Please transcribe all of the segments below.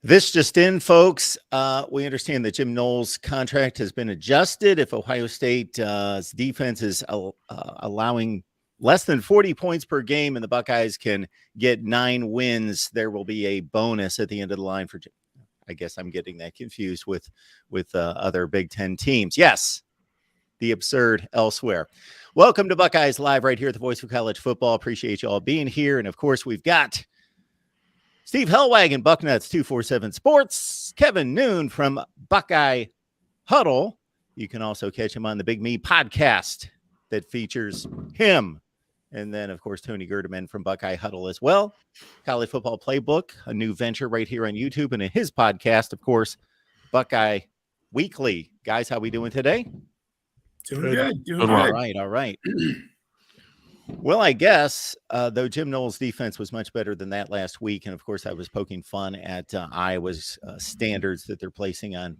This just in, folks. We understand that Jim Knowles' contract has been adjusted. If Ohio State's defense is allowing less than 40 points per game and the Buckeyes can get 9 wins, there will be a bonus at the end of the line for Jim. I guess I'm getting that confused with other Big Ten teams. Yes, the absurd elsewhere. Welcome to Buckeyes Live right here at the Voice of College Football. Appreciate you all being here. And, of course, we've got Steve Hellwagon, Bucknuts 247 Sports, Kevin Noon from Buckeye Huddle. You can also catch him on the Big Me podcast that features him. And then, of course, Tony Gerdeman from Buckeye Huddle as well. College Football Playbook, a new venture right here on YouTube. And in his podcast, of course, Buckeye Weekly. Guys, how we doing today? Doing good. Doing good. All right. Well, I guess, though Jim Knowles' defense was much better than that last week, and, of course, I was poking fun at Iowa's standards that they're placing on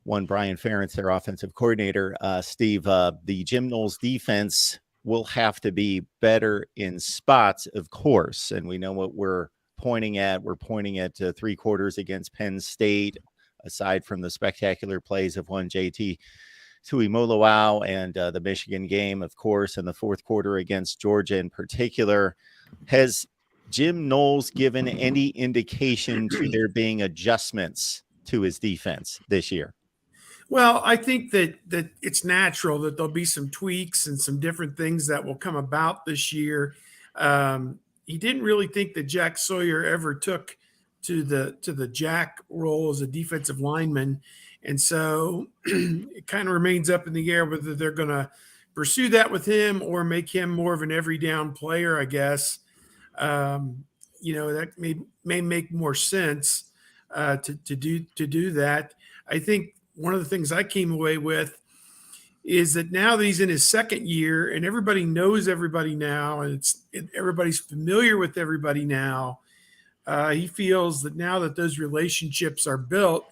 one Brian Ferentz, their offensive coordinator. Steve, the Jim Knowles defense will have to be better in spots, of course, and we know what we're pointing at. We're pointing at 3 quarters against Penn State, aside from the spectacular plays of one JT Tuimoloau and the Michigan game, of course, and the fourth quarter against Georgia in particular. Has Jim Knowles given any indication to there being adjustments to his defense this year? Well, I think that it's natural that there'll be some tweaks and some different things that will come about this year. He didn't really think that Jack Sawyer ever took to the Jack role as a defensive lineman. And so it kind of remains up in the air whether they're going to pursue that with him or make him more of an every down player, I guess. That may make more sense to do that. I think one of the things I came away with is that now that he's in his second year and everybody knows everybody now and everybody's familiar with everybody now, he feels that now that those relationships are built,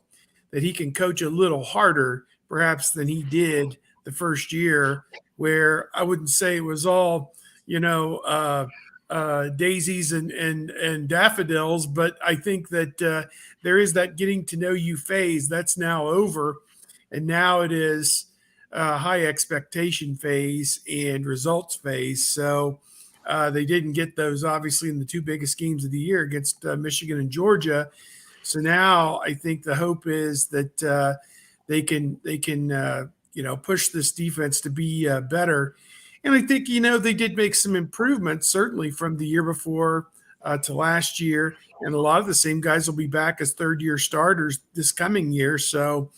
that he can coach a little harder, perhaps, than he did the first year, where I wouldn't say it was all, daisies and daffodils, but I think that there is that getting to know you phase that's now over, and now it is high expectation phase and results phase. So they didn't get those, obviously, in the 2 biggest games of the year against Michigan and Georgia. So now I think the hope is that they can push this defense to be better. And I think, they did make some improvements, certainly from the year before to last year. And a lot of the same guys will be back as third-year starters this coming year. So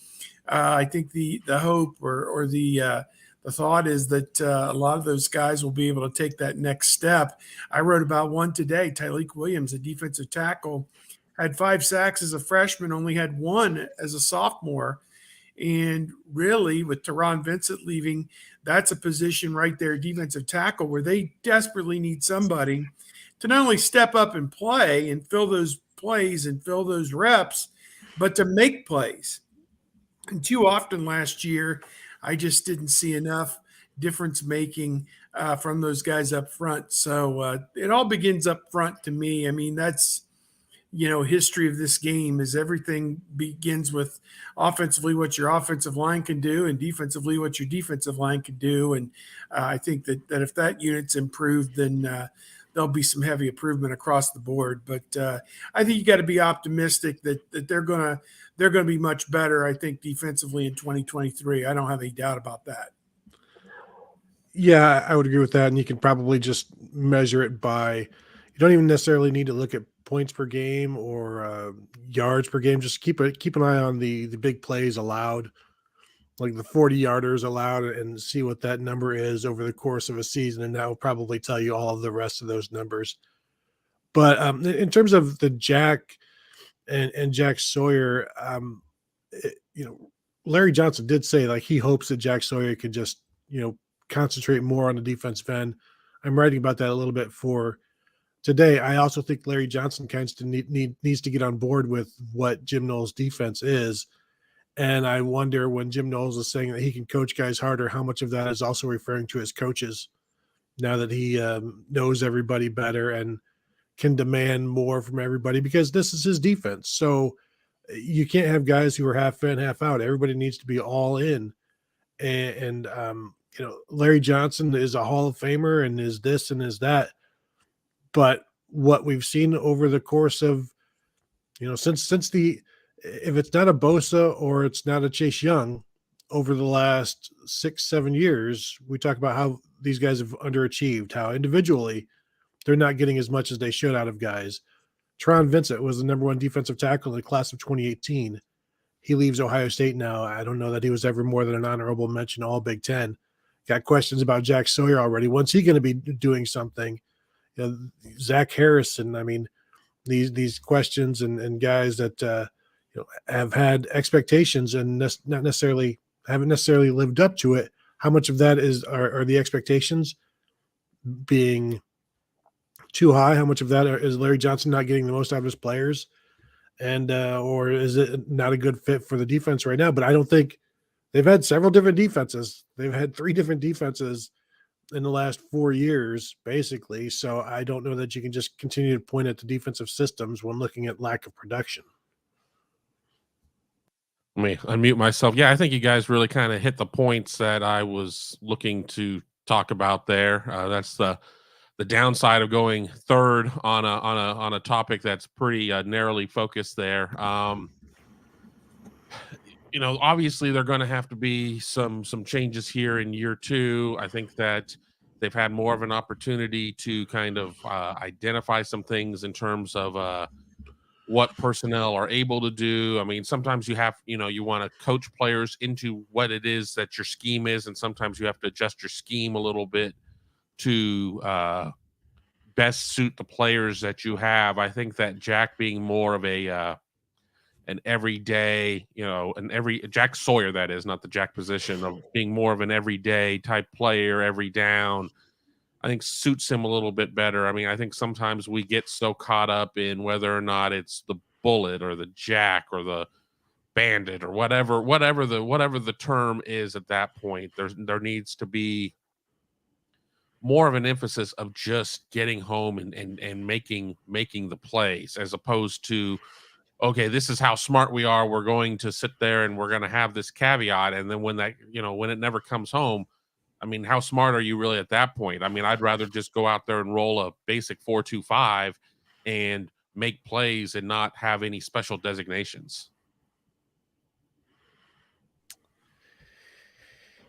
I think the hope or the thought is that a lot of those guys will be able to take that next step. I wrote about one today, Tyleik Williams, a defensive tackle, had 5 sacks as a freshman, only had 1 as a sophomore. And really, with Teron Vincent leaving, that's a position right there, defensive tackle, where they desperately need somebody to not only step up and play and fill those plays and fill those reps, but to make plays. And too often last year, I just didn't see enough difference making from those guys up front. So it all begins up front to me. I mean, that's, history of this game is everything begins with offensively what your offensive line can do and defensively what your defensive line can do. And I think that if that unit's improved, then there'll be some heavy improvement across the board. But I think you got to be optimistic that they're going to be much better, I think, defensively in 2023. I don't have any doubt about that. Yeah, I would agree with that. And you can probably just measure it by, you don't even necessarily need to look at points per game or yards per game. Just keep an eye on the big plays allowed, like the 40-yarders allowed, and see what that number is over the course of a season. And that will probably tell you all of the rest of those numbers. But in terms of the Jack and Jack Sawyer, Larry Johnson did say like he hopes that Jack Sawyer could just, concentrate more on the defensive end. I'm writing about that a little bit for today. I also think Larry Johnson kind of needs to get on board with what Jim Knowles' defense is. And I wonder, when Jim Knowles is saying that he can coach guys harder, how much of that is also referring to his coaches now that he knows everybody better and can demand more from everybody because this is his defense. So you can't have guys who are half in, half out. Everybody needs to be all in. And Larry Johnson is a Hall of Famer and is this and is that. But what we've seen over the course of, since if it's not a Bosa or it's not a Chase Young over the last 6-7 years, we talk about how these guys have underachieved, how individually they're not getting as much as they should out of guys. Tron Vincent was the number 1 defensive tackle in the class of 2018. He leaves Ohio State now. I don't know that he was ever more than an honorable mention all Big Ten. Got questions about Jack Sawyer already. When's he going to be doing something? Zach Harrison. I mean, these questions and guys that have had expectations and haven't necessarily lived up to it. How much of that are the expectations being too high? How much of that is Larry Johnson not getting the most out of his players? And or is it not a good fit for the defense right now? But I don't think they've had several different defenses. They've had 3 different defenses in the last 4 years, basically. So I don't know that you can just continue to point at the defensive systems when looking at lack of production. Let me unmute myself. Yeah, I think you guys really kind of hit the points that I was looking to talk about there. That's the downside of going third on a topic that's pretty narrowly focused there. Obviously there are going to have to be some changes here in year 2. I think that they've had more of an opportunity to kind of identify some things in terms of what personnel are able to do. I mean, sometimes you have, you want to coach players into what it is that your scheme is, and sometimes you have to adjust your scheme a little bit to best suit the players that you have. I think that Jack being more of an everyday, Jack Sawyer, that is, not the Jack position, of being more of an everyday type player every down, I think suits him a little bit better. I mean, I think sometimes we get so caught up in whether or not it's the bullet or the jack or the bandit or whatever the term is at that point. There needs to be more of an emphasis of just getting home and making the plays, as opposed to, okay, this is how smart we are. We're going to sit there and we're going to have this caveat. And then when it never comes home, I mean, how smart are you really at that point? I mean, I'd rather just go out there and roll a basic 4-2-5 and make plays and not have any special designations.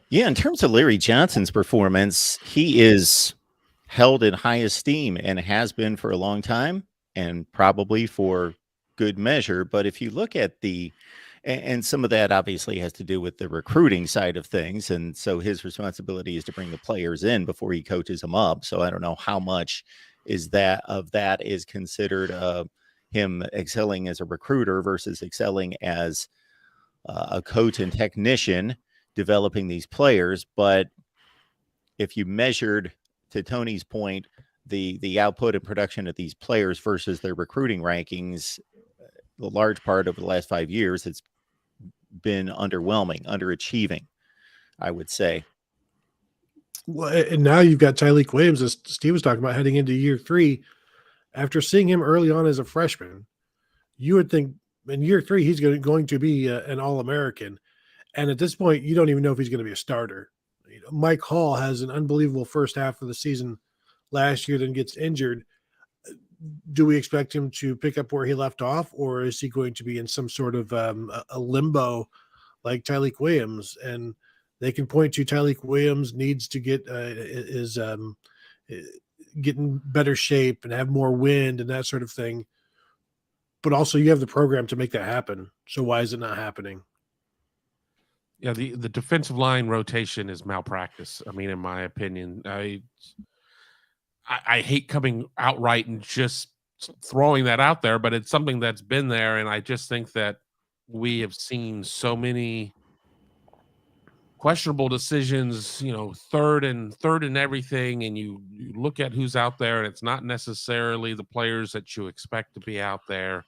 Yeah, in terms of Larry Johnson's performance, he is held in high esteem and has been for a long time, and probably for good measure. But if you look at and some of that obviously has to do with the recruiting side of things. And so his responsibility is to bring the players in before he coaches them up. So I don't know how much is considered him excelling as a recruiter versus excelling as a coach and technician developing these players. But if you measured, to Tony's point, the output and production of these players versus their recruiting rankings, the large part over the last 5 years, it's been underwhelming, underachieving, I would say. Well, and now you've got Tyleik Williams, as Steve was talking about, heading into year 3. After seeing him early on as a freshman, you would think in year 3 he's going to be an All-American. And at this point, you don't even know if he's going to be a starter. Mike Hall has an unbelievable first half of the season last year, then gets injured. Do we expect him to pick up where he left off, or is he going to be in some sort of a limbo like Tyleik Williams? And they can point to Tyleik Williams needs to get get in better shape and have more wind and that sort of thing. But also you have the program to make that happen. So why is it not happening? Yeah, the defensive line rotation is malpractice. I mean, in my opinion, I hate coming outright and just throwing that out there, but it's something that's been there. And I just think that we have seen so many questionable decisions, third and everything. And you look at who's out there, and it's not necessarily the players that you expect to be out there.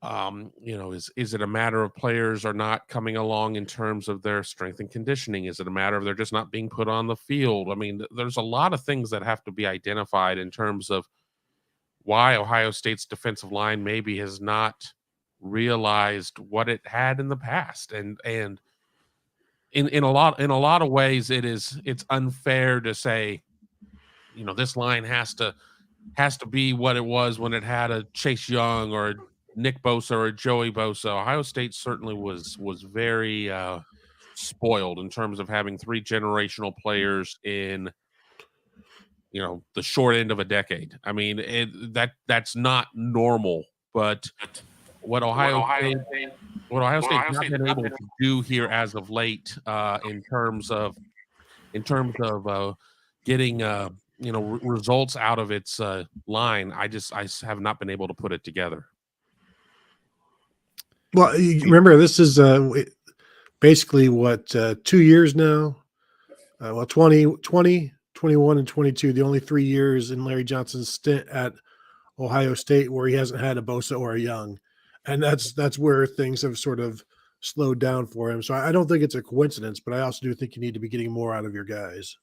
Is it a matter of players are not coming along in terms of their strength and conditioning? Is it a matter of they're just not being put on the field? I mean, there's a lot of things that have to be identified in terms of why Ohio State's defensive line maybe has not realized what it had in the past. And in a lot of ways, it's unfair to say, this line has to be what it was when it had a Chase Young or a Nick Bosa or a Joey Bosa. Ohio State certainly was very spoiled in terms of having 3 generational players in the short end of a decade. I mean, that's not normal. But what Ohio State's not been able to do here as of late, in terms of getting results out of its line, I have not been able to put it together. Well, you remember, this is basically what 2 years now. 2020, 21, and 22, the only 3 years in Larry Johnson's stint at Ohio State where he hasn't had a Bosa or a Young, and that's where things have sort of slowed down for him. So I don't think it's a coincidence, but I also do think you need to be getting more out of your guys.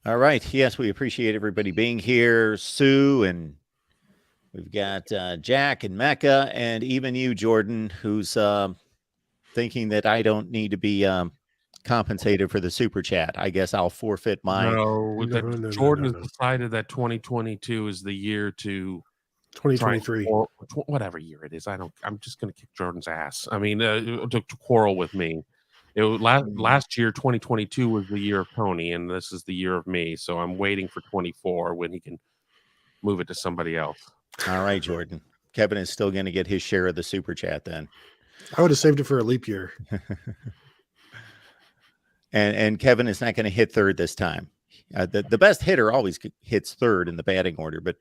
All right. Yes, we appreciate everybody being here. Sue, and we've got Jack and Mecca, and even you, Jordan, who's thinking that I don't need to be compensated for the super chat. I guess I'll forfeit my. Jordan has decided that 2022 is the year to 2023, whatever year it is. I'm just going to kick Jordan's ass. I mean, to quarrel with me. It was last year, 2022 was the year of Tony, and this is the year of me. So I'm waiting for 24 when he can move it to somebody else. All right, Jordan. Kevin is still going to get his share of the super chat then. I would have saved it for a leap year. And Kevin is not going to hit third this time. The best hitter always hits third in the batting order, but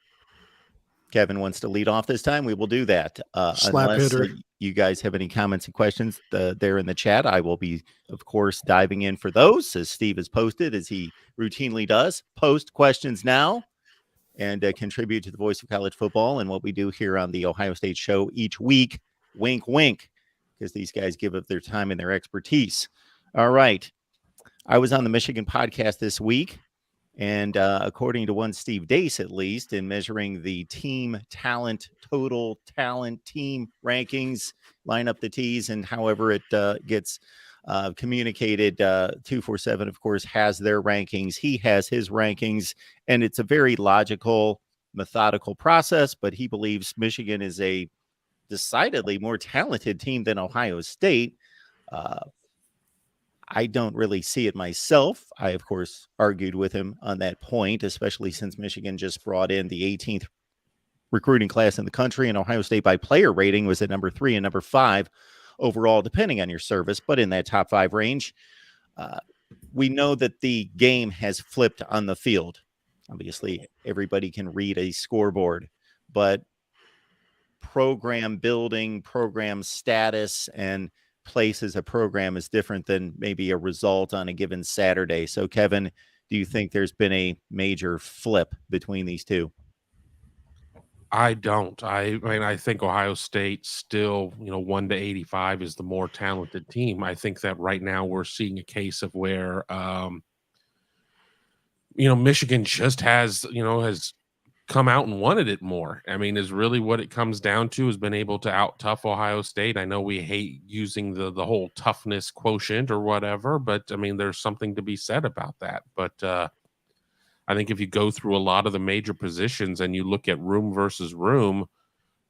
Kevin wants to lead off this time. We will do that. Unless you guys have any comments and questions there in the chat, I will be, of course, diving in for those, as Steve has posted, as he routinely does. Post questions now and contribute to the voice of college football and what we do here on the Ohio State Show each week. Wink, wink, because these guys give up their time and their expertise. All right. I was on the Michigan podcast this week, and according to one Steve Dace, at least, in measuring the team talent, total talent team rankings, line up the T's, and however it gets communicated, 247, of course, has their rankings. He has his rankings, and it's a very logical, methodical process, but he believes Michigan is a decidedly more talented team than Ohio State. I don't really see it myself. I, of course, argued with him on that point, especially since Michigan just brought in the 18th recruiting class in the country, and Ohio State by player rating was at number 3 and number 5 overall, depending on your service, but in that top 5 range. We know that the game has flipped on the field. Obviously, everybody can read a scoreboard, but program building, program status, and place as a program is different than maybe a result on a given Saturday. So, Kevin, do you think there's been a major flip between these two? I don't. I mean, I think Ohio State still, 1 to 85 is the more talented team. I think that right now we're seeing a case of where, Michigan just has come out and wanted it more. I mean, is really what it comes down to, has been able to out-tough Ohio State. I know we hate using the whole toughness quotient or whatever, but I mean, there's something to be said about that. But I think if you go through a lot of the major positions and you look at room versus room,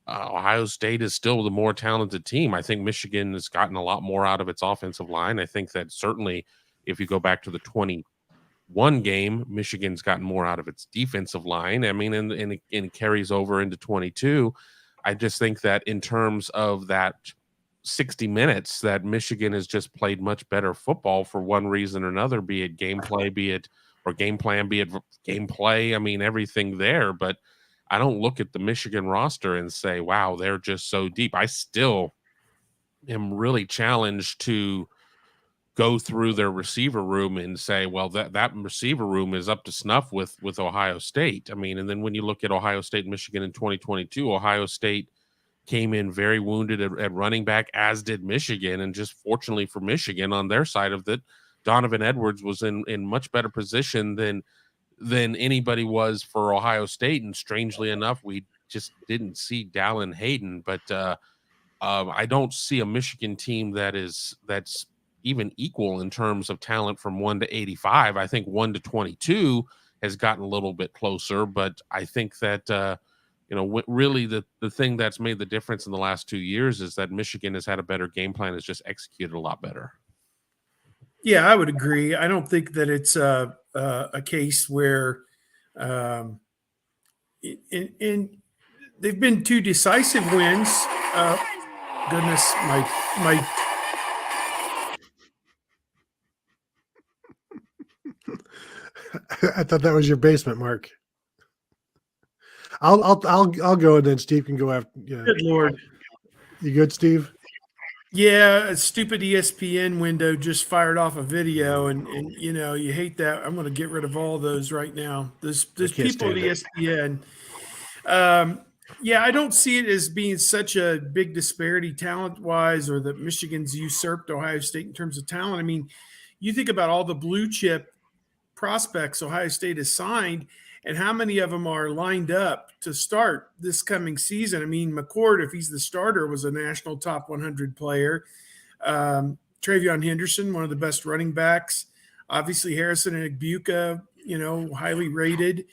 Ohio State is still the more talented team. I think Michigan has gotten a lot more out of its offensive line. I think that certainly if you go back to the 21 game, Michigan's gotten more out of its defensive line. I mean, and it carries over into 22. I just think that in terms of that 60 minutes, that Michigan has just played much better football for one reason or another, be it gameplay, be it game plan, be it gameplay. I mean, everything there. But I don't look at the Michigan roster and say, wow, they're just so deep. I still am really challenged to go through their receiver room and say, well, that receiver room is up to snuff with Ohio State. I mean, and then when you look at Ohio State and Michigan in 2022, Ohio State came in very wounded at running back, as did Michigan. And just fortunately for Michigan on their side of it, Donovan Edwards was in much better position than than anybody was for Ohio State. And strangely enough, we just didn't see Dallin Hayden. But I don't see a Michigan team that's even equal in terms of talent from 1 to 85. I think 1 to 22 has gotten a little bit closer, but I think that really the thing that's made the difference in the last 2 years is that Michigan has had a better game plan, has just executed a lot better. Yeah, I would agree. I don't think that it's a case where in they've been 2 decisive wins. Goodness, my I thought that was your basement, Mark. I'll go, and then Steve can go after. Yeah. good Lord. You good, Steve? Yeah, a stupid ESPN window just fired off a video, and you hate that. I'm going to get rid of all those right now. There's can't people at stand ESPN. Yeah, I don't see it as being such a big disparity talent-wise, or that Michigan's usurped Ohio State in terms of talent. I mean, you think about all the blue chip prospects Ohio State has signed, and how many of them are lined up to start this coming season. I mean, McCord, if he's the starter, was a national top 100 player. Travion Henderson, one of the best running backs. Obviously, Harrison and Igbuka, highly rated.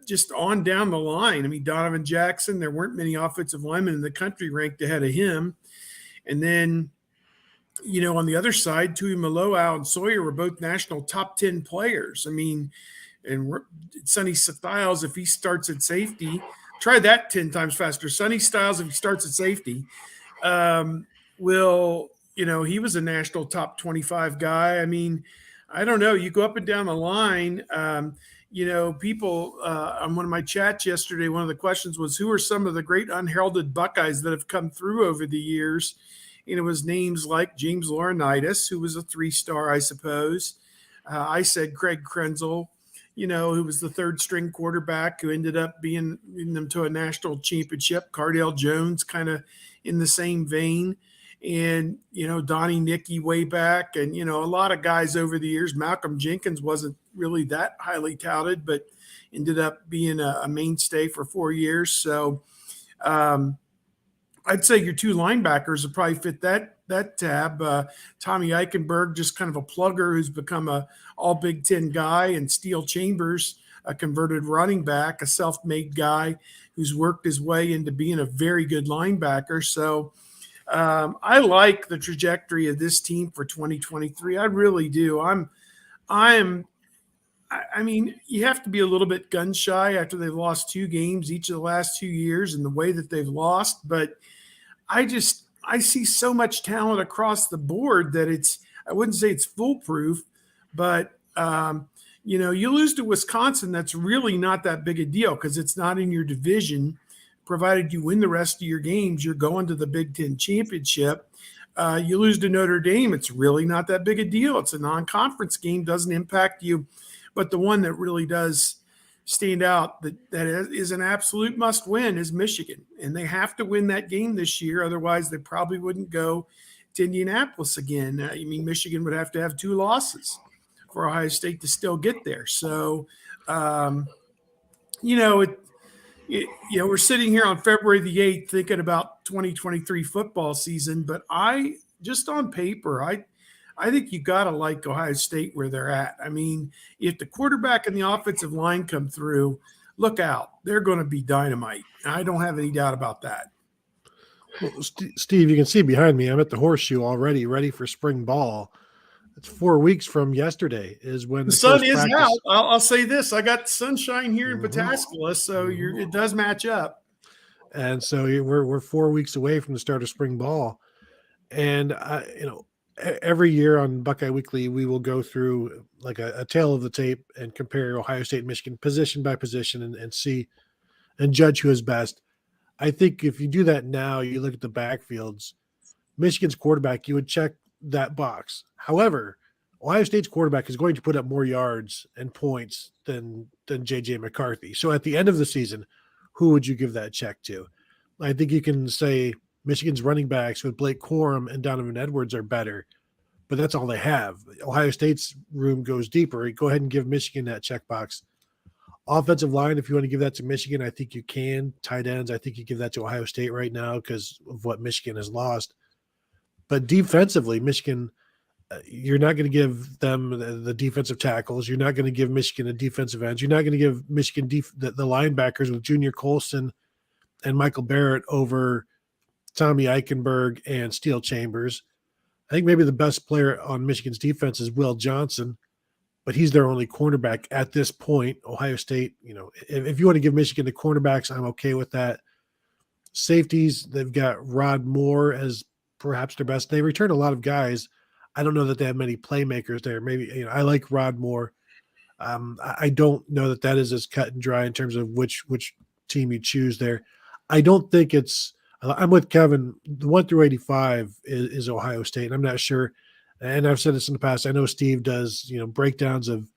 Just on down the line. I mean, Donovan Jackson, there weren't many offensive linemen in the country ranked ahead of him. And then, on the other side, Tui Maloau and Sawyer were both national top 10 players. I mean, and Sonny Styles, if he starts at safety, try that 10 times faster. Sonny Styles, if he starts at safety, he was a national top 25 guy. I mean, I don't know. You go up and down the line. People on one of my chats yesterday, one of the questions was, who are some of the great unheralded Buckeyes that have come through over the years? And it was names like James Laurinaitis, who was a 3-star, I suppose. I said Craig Krenzel, who was the 3rd-string quarterback who ended up being them to a national championship. Cardale Jones, kind of in the same vein. And, Donnie Nicky way back. And, a lot of guys over the years. Malcolm Jenkins wasn't really that highly touted, but ended up being a mainstay for 4 years. So I'd say your 2 linebackers would probably fit that tab. Tommy Eichenberg, just kind of a plugger who's become a all Big Ten guy, and Steele Chambers, a converted running back, a self-made guy who's worked his way into being a very good linebacker. So I like the trajectory of this team for 2023. I really do. I mean, you have to be a little bit gun shy after they've lost 2 games each of the last 2 years and the way that they've lost. But I see so much talent across the board that I wouldn't say it's foolproof, but you lose to Wisconsin. That's really not that big a deal because it's not in your division. Provided you win the rest of your games, you're going to the Big Ten championship. You lose to Notre Dame, it's really not that big a deal. It's a non-conference game, doesn't impact you. But the one that really does stand out that is an absolute must win is Michigan. And they have to win that game this year. Otherwise, they probably wouldn't go to Indianapolis again. Michigan would have to have 2 losses for Ohio State to still get there. So, we're sitting here on February the 8th thinking about 2023 football season. But just on paper, I think you got to like Ohio State where they're at. I mean, if the quarterback and the offensive line come through, look out. They're going to be dynamite. I don't have any doubt about that. Well, Steve, you can see behind me, I'm at the Horseshoe already, ready for spring ball. It's 4 weeks from yesterday is when the sun is out. I'll say this. I got sunshine here in Pataskala, so it does match up. And so we're 4 weeks away from the start of spring ball. And, every year on Buckeye Weekly, we will go through like a tail of the tape and compare Ohio State and Michigan position by position and see and judge who is best. I think if you do that now, you look at the backfields, Michigan's quarterback, you would check that box. However, Ohio State's quarterback is going to put up more yards and points than J.J. McCarthy. So at the end of the season, who would you give that check to? I think you can say Michigan's running backs with Blake Corum and Donovan Edwards are better, but that's all they have. Ohio State's room goes deeper. Go ahead and give Michigan that checkbox. Offensive line, if you want to give that to Michigan, I think you can. Tight ends, I think you give that to Ohio State right now because of what Michigan has lost. But defensively, Michigan, you're not going to give them the defensive tackles. You're not going to give Michigan a defensive end. You're not going to give Michigan the linebackers with Junior Colson and Michael Barrett over Tommy Eichenberg and Steele Chambers. I think maybe the best player on Michigan's defense is Will Johnson, but he's their only cornerback at this point. Ohio State, if you want to give Michigan the cornerbacks, I'm okay with that. Safeties, they've got Rod Moore as perhaps their best. They return a lot of guys. I don't know that they have many playmakers there. Maybe, I like Rod Moore. I don't know that is as cut and dry in terms of which team you choose there. I don't think I'm with Kevin. The 1 through 85 is Ohio State. I'm not sure. And I've said this in the past. I know Steve does, breakdowns of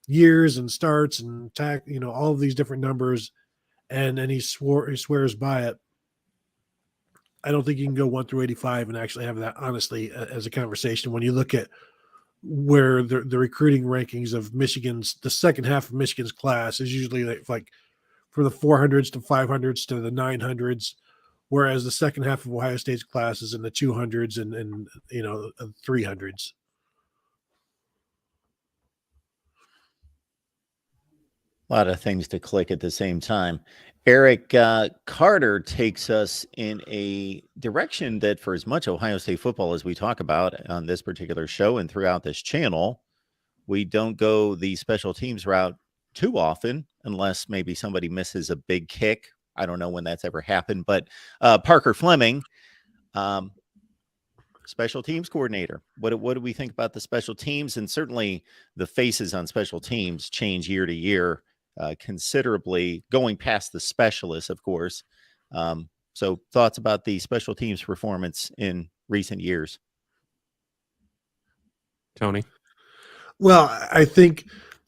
years and starts and all of these different numbers, and he swears by it. I don't think you can go 1 through 85 and actually have that honestly as a conversation when you look at where the recruiting rankings of the second half of Michigan's class is usually like from the 400s to 500s to the 900s, whereas the second half of Ohio State's class is in the 200s and 300s. A lot of things to click at the same time. Eric Carter takes us in a direction that, for as much Ohio State football as we talk about on this particular show and throughout this channel, we don't go the special teams route too often unless maybe somebody misses a big kick. I don't know when that's ever happened, but Parker Fleming, special teams coordinator. What do we think about the special teams? And certainly the faces on special teams change year to year considerably, going past the specialists, of course. So thoughts about the special teams performance in recent years? Tony? Well, I think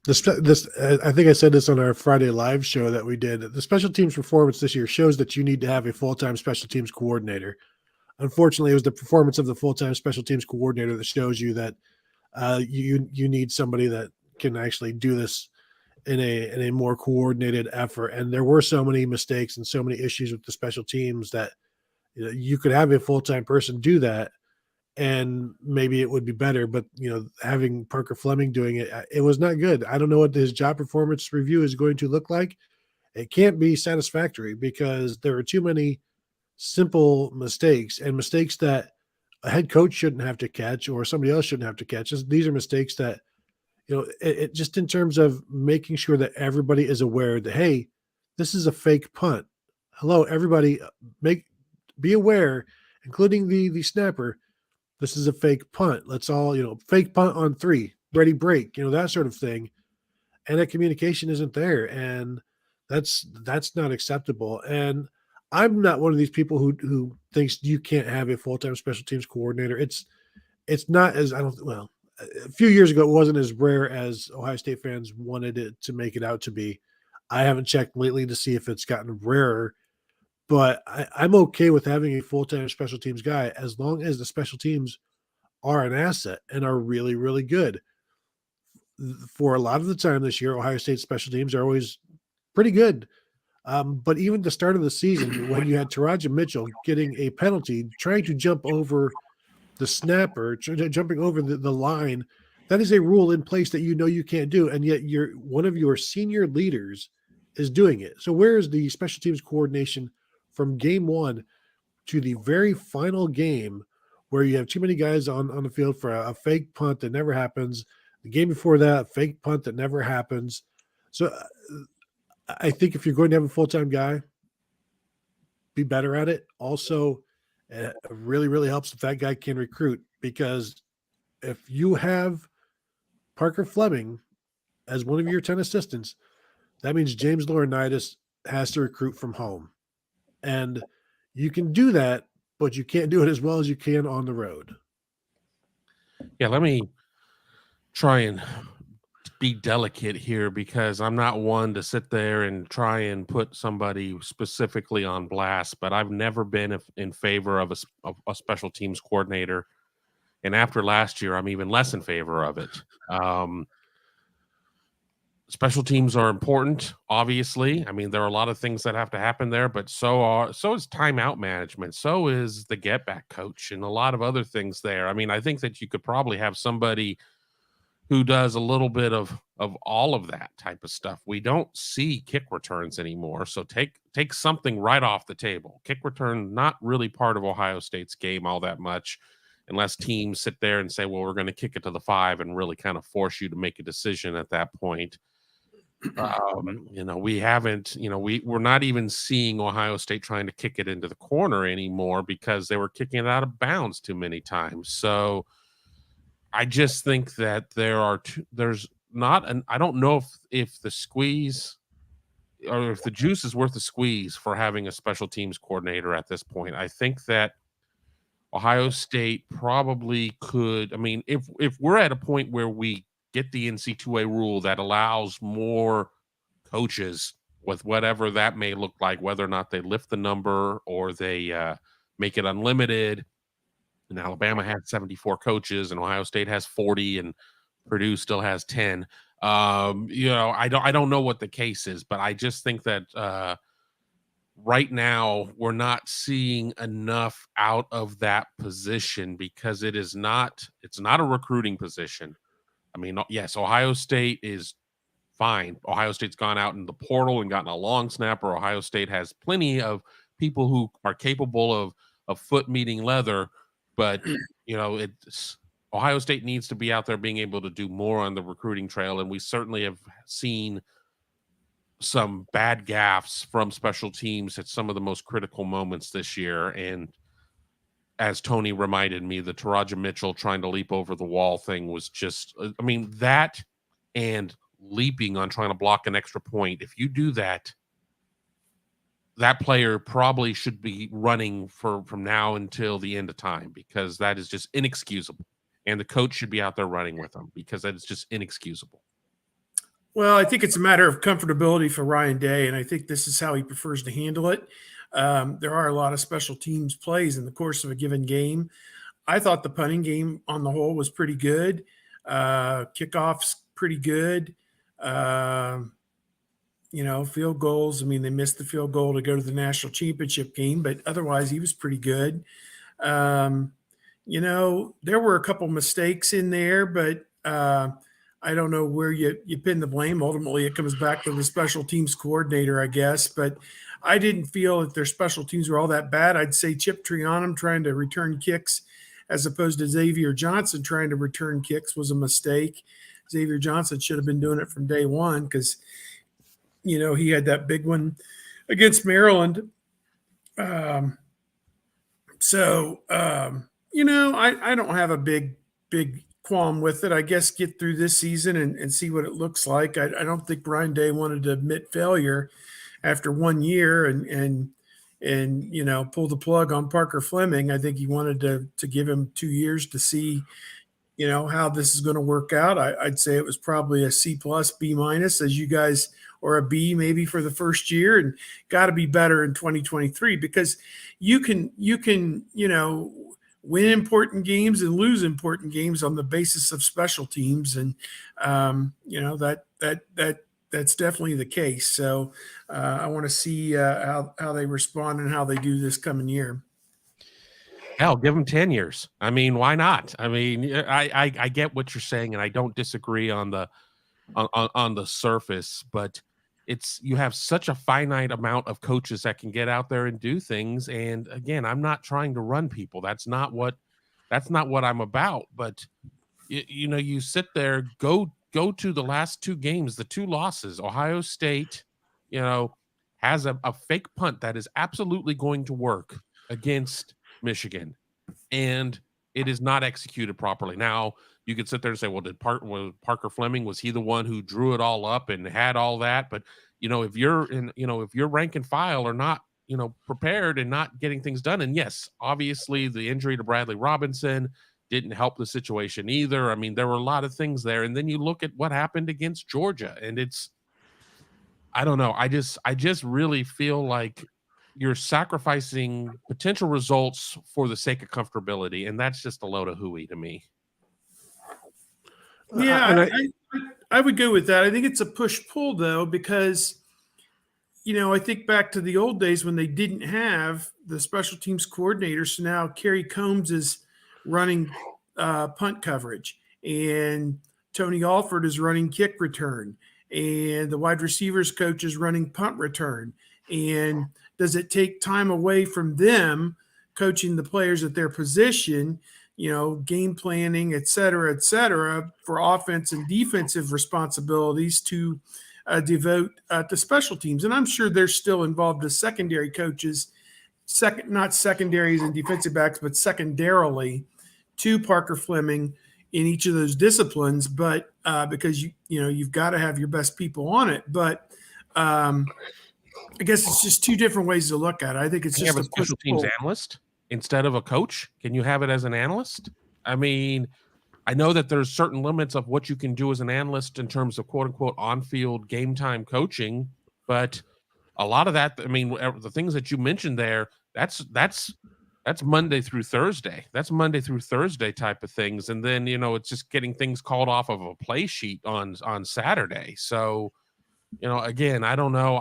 I think I said this on our Friday live show that we did. The special teams performance this year shows that you need to have a full-time special teams coordinator. Unfortunately, it was the performance of the full-time special teams coordinator that shows you that you need somebody that can actually do this in a more coordinated effort. And there were so many mistakes and so many issues with the special teams that you could have a full-time person do that, and maybe it would be better. But having Parker Fleming doing it, it was not good. I don't know what his job performance review is going to look like. It can't be satisfactory because there are too many simple mistakes and mistakes that a head coach shouldn't have to catch or somebody else shouldn't have to catch. These are mistakes that, it just in terms of making sure that everybody is aware that, hey, this is a fake punt. Hello, everybody, be aware, including the snapper. This is a fake punt. Let's all, fake punt on 3, ready break, that sort of thing. And that communication isn't there. And that's not acceptable. And I'm not one of these people who thinks you can't have a full-time special teams coordinator. It's not as, a few years ago, it wasn't as rare as Ohio State fans wanted it to make it out to be. I haven't checked lately to see if it's gotten rarer, but I'm okay with having a full-time special teams guy as long as the special teams are an asset and are really, really good. For a lot of the time this year, Ohio State special teams are always pretty good. But even the start of the season, when you had Taraja Mitchell getting a penalty, trying to jump over the snapper, jumping over the line, that is a rule in place that you can't do. And yet one of your senior leaders is doing it. So where is the special teams coordination from game 1 to the very final game where you have too many guys on the field for a fake punt that never happens? The game before that, fake punt that never happens. So I think if you're going to have a full-time guy, be better at it. Also, it really, really helps if that guy can recruit, because if you have Parker Fleming as one of your 10 assistants, that means James Laurinaitis has to recruit from home. And you can do that, but you can't do it as well as you can on the road. Yeah, let me try and be delicate here, because I'm not one to sit there and try and put somebody specifically on blast, but I've never been in favor of a special teams coordinator. And after last year, I'm even less in favor of it. Special teams are important, obviously. I mean, there are a lot of things that have to happen there, but so is timeout management. So is the get back coach and a lot of other things there. I mean, I think that you could probably have somebody who does a little bit of all of that type of stuff. We don't see kick returns anymore. So take something right off the table. Kick return, not really part of Ohio State's game all that much, unless teams sit there and say, well, we're going to kick it to the 5 and really kind of force you to make a decision at that point. We haven't, we're not even seeing Ohio State trying to kick it into the corner anymore because they were kicking it out of bounds too many times. So I just think that there's not I don't know if the squeeze or if the juice is worth the squeeze for having a special teams coordinator at this point. I think that Ohio State probably could. I mean, if we're at a point where we get the NC2A rule that allows more coaches with whatever that may look like, whether or not they lift the number or they make it unlimited. And Alabama had 74 coaches, and Ohio State has 40, and Purdue still has 10. I don't know what the case is, but I just think that right now we're not seeing enough out of that position because it's not a recruiting position. I mean, yes, Ohio State is fine. Ohio State's gone out in the portal and gotten a long snapper. Ohio State has plenty of people who are capable of foot meeting leather, but it's Ohio State needs to be out there being able to do more on the recruiting trail, and we certainly have seen some bad gaffes from special teams at some of the most critical moments this year. And as Tony reminded me, the Taraja Mitchell trying to leap over the wall thing was just, I mean, that and leaping on trying to block an extra point. If you do that, that player probably should be running from now until the end of time because that is just inexcusable. And the coach should be out there running with them because that is just inexcusable. Well, I think it's a matter of comfortability for Ryan Day, and I think this is how he prefers to handle it. There are a lot of special teams plays in the course of a given game. I thought the punting game on the whole was pretty good. Kickoffs pretty good. Field goals. I mean, they missed the field goal to go to the national championship game, but otherwise he was pretty good. There were a couple mistakes in there, but I don't know where you pin the blame. Ultimately, it comes back to the special teams coordinator, I guess. But I didn't feel that their special teams were all that bad. I'd say Chip Trianum trying to return kicks as opposed to Xavier Johnson trying to return kicks was a mistake. Xavier Johnson should have been doing it from day one because, he had that big one against Maryland. I don't have a big qualm with it. I guess get through this season and see what it looks like. I don't think Brian Day wanted to admit failure after 1 year and pull the plug on Parker Fleming. I think he wanted to give him 2 years to see, how this is going to work out. I'd say it was probably a C+, B-, as you guys, or a B maybe for the first year, and got to be better in 2023 because you can win important games and lose important games on the basis of special teams. And, that's definitely the case. So I want to see how they respond and how they do this coming year. Hell, give them 10 years. I mean, why not? I mean, I get what you're saying, and I don't disagree on the surface, but you have such a finite amount of coaches that can get out there and do things. And again, I'm not trying to run people. That's not what I'm about. But you sit there, go to the last 2 games, the 2 losses. Ohio State, has a fake punt that is absolutely going to work against Michigan, and it is not executed properly. Now, you could sit there and say, well, was Parker Fleming, was he the one who drew it all up and had all that? But, if you're if your rank and file are not, prepared and not getting things done. And yes, obviously the injury to Bradley Robinson didn't help the situation either. I mean, there were a lot of things there. And then you look at what happened against Georgia, and I don't know. I just really feel like you're sacrificing potential results for the sake of comfortability. And that's just a load of hooey to me. Yeah, I would go with that. I think it's a push-pull, though, because, I think back to the old days when they didn't have the special teams coordinator. So now Kerry Combs is running punt coverage, and Tony Alford is running kick return, and the wide receivers coach is running punt return. And does it take time away from them coaching the players at their position, game planning, et cetera, for offense and defensive responsibilities to devote to special teams? And I'm sure they're still involved as secondary coaches, not secondaries and defensive backs, but secondarily to Parker Fleming in each of those disciplines. But because you've got to have your best people on it. But I guess it's just two different ways to look at it. I think it's Can just you have a special teams analyst instead of a coach? Can you have it as an analyst? I mean, I know that there's certain limits of what you can do as an analyst in terms of quote unquote on-field game time coaching, but a lot of that, I mean, the things that you mentioned there, that's Monday through Thursday. That's Monday through Thursday type of things. And then, it's just getting things called off of a play sheet on Saturday. So, again, I don't know.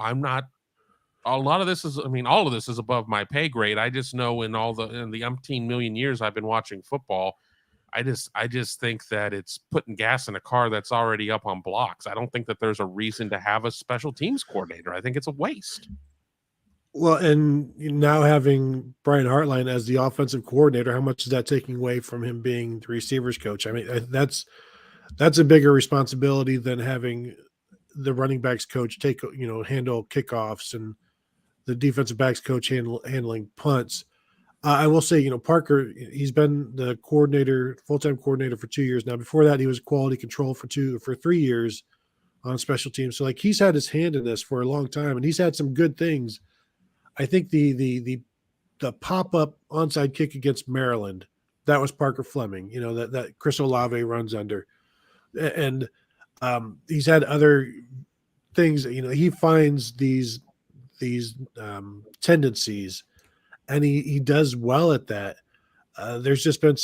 All of this is above my pay grade. I just know in the umpteen million years I've been watching football, I just think that it's putting gas in a car that's already up on blocks. I don't think that there's a reason to have a special teams coordinator. I think it's a waste. Well, and now having Brian Hartline as the offensive coordinator, how much is that taking away from him being the receivers coach? I mean, that's a bigger responsibility than having the running backs coach handle kickoffs and the defensive backs coach handling punts. I will say, Parker, he's been the full-time coordinator for 2 years now. Before that, he was quality control for 3 years on special teams. So he's had his hand in this for a long time, and he's had some good things. I think the pop-up onside kick against Maryland, that was Parker Fleming, that Chris Olave runs under. And he's had other things, he finds these tendencies, and he does well at that. There's just been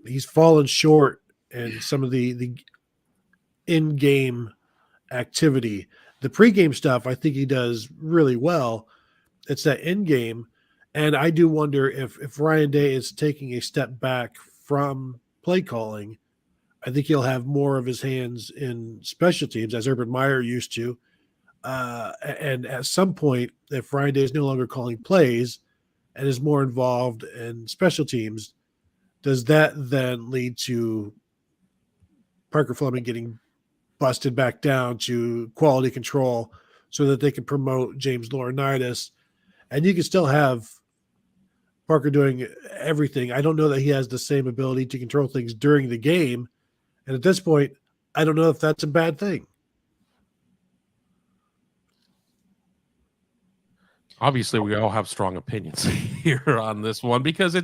he's fallen short in some of the in-game activity. The pregame stuff, I think he does really well. It's that in-game. And I do wonder if Ryan Day is taking a step back from play calling. I think he'll have more of his hands in special teams, as Urban Meyer used to. And at some point, if Ryan Day is no longer calling plays and is more involved in special teams, does that then lead to Parker Fleming getting busted back down to quality control so that they can promote James Laurinaitis? And you can still have Parker doing everything. I don't know that he has the same ability to control things during the game. And at this point, I don't know if that's a bad thing. Obviously, we all have strong opinions here on this one because I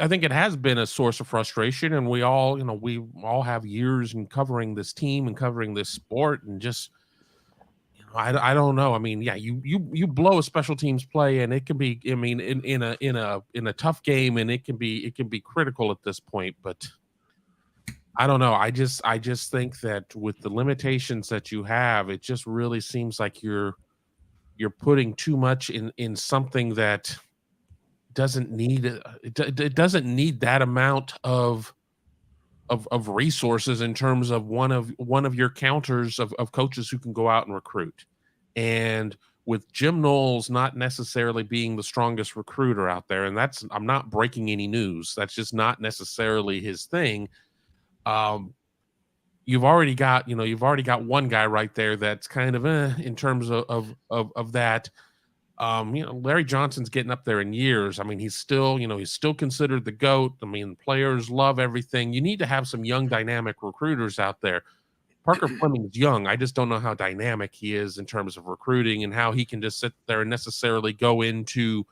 think it has been a source of frustration, and we all have years in covering this team and covering this sport, and just I don't know. I mean, yeah, you blow a special teams play, and it can be, I mean, in a tough game, and it can be critical at this point, but I don't know. I just think that with the limitations that you have, it just really seems like you're putting too much in something that doesn't need it doesn't need that amount of resources in terms of one of your counters of coaches who can go out and recruit. And with Jim Knowles not necessarily being the strongest recruiter out there, and I'm not breaking any news, that's just not necessarily his thing. You've already got one guy right there that's kind of in terms of that. Larry Johnson's getting up there in years. I mean, he's still considered the GOAT. I mean, players love everything. You need to have some young, dynamic recruiters out there. Parker Fleming's young. I just don't know how dynamic he is in terms of recruiting and how he can just sit there and necessarily go into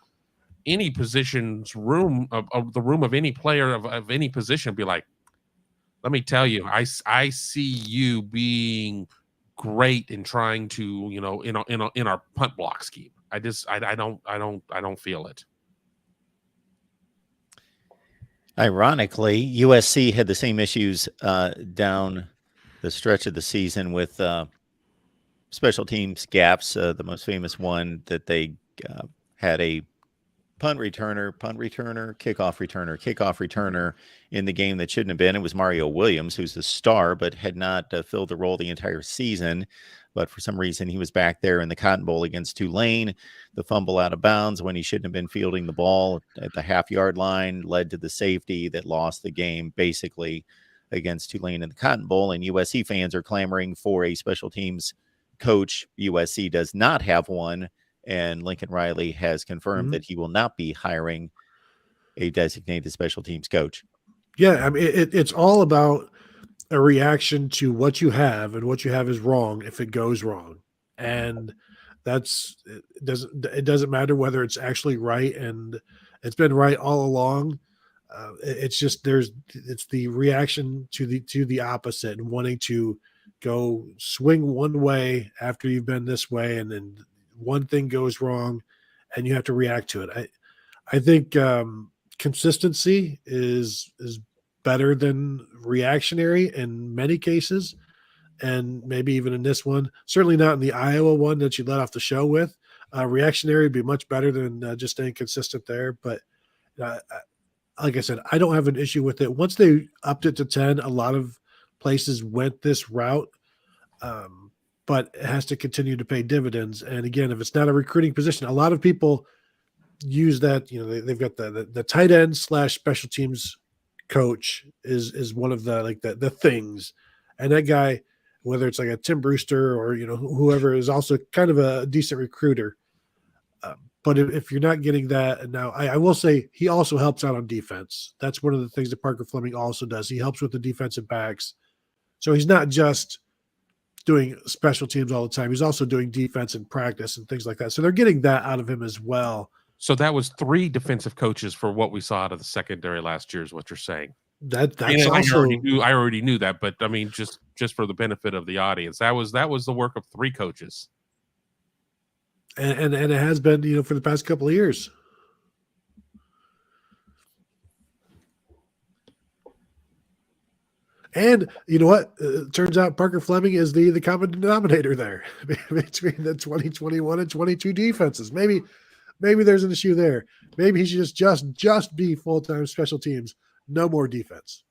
any position's room of the room of any player of any position and be like, let me tell you, I see you being great in trying to, in our punt block scheme. I don't feel it. Ironically, USC had the same issues down the stretch of the season with special teams gaps. The most famous one that they had a punt returner, kickoff returner in the game that shouldn't have been. It was Mario Williams, who's the star, but had not filled the role the entire season. But for some reason, he was back there in the Cotton Bowl against Tulane. The fumble out of bounds when he shouldn't have been fielding the ball at the half-yard line led to the safety that lost the game, basically, against Tulane in the Cotton Bowl. And USC fans are clamoring for a special teams coach. USC does not have one. And Lincoln Riley has confirmed that he will not be hiring a designated special teams coach. Yeah, I mean, it's all about a reaction to what you have, and what you have is wrong if it goes wrong. And it doesn't matter whether it's actually right, and it's been right all along. It's just it's the reaction to the opposite, and wanting to go swing one way after you've been this way, and then one thing goes wrong and you have to react to it. I think consistency is better than reactionary in many cases, and maybe even in this one. Certainly not in the Iowa one that you let off the show with. Reactionary would be much better than just staying consistent there. But like I said, I don't have an issue with it. Once they upped it to 10, a lot of places went this route. But it has to continue to pay dividends. And again, if it's not a recruiting position, a lot of people use that. They've got the tight end / special teams coach is one of the things. And that guy, whether it's like a Tim Brewster or whoever, is also kind of a decent recruiter. But if you're not getting that, and now I will say he also helps out on defense. That's one of the things that Parker Fleming also does. He helps with the defensive backs. So he's not just doing special teams all the time. He's also doing defense in practice and things like that. So they're getting that out of him as well. So that was 3 defensive coaches for what we saw out of the secondary last year is what you're saying. That's also I already knew that, but I mean, just for the benefit of the audience, that was the work of 3 coaches. And it has been, for the past couple of years. And you know what? It turns out Parker Fleming is the common denominator there between the 2021 and 22 defenses. Maybe there's an issue there. Maybe he should just be full-time special teams. No more defense.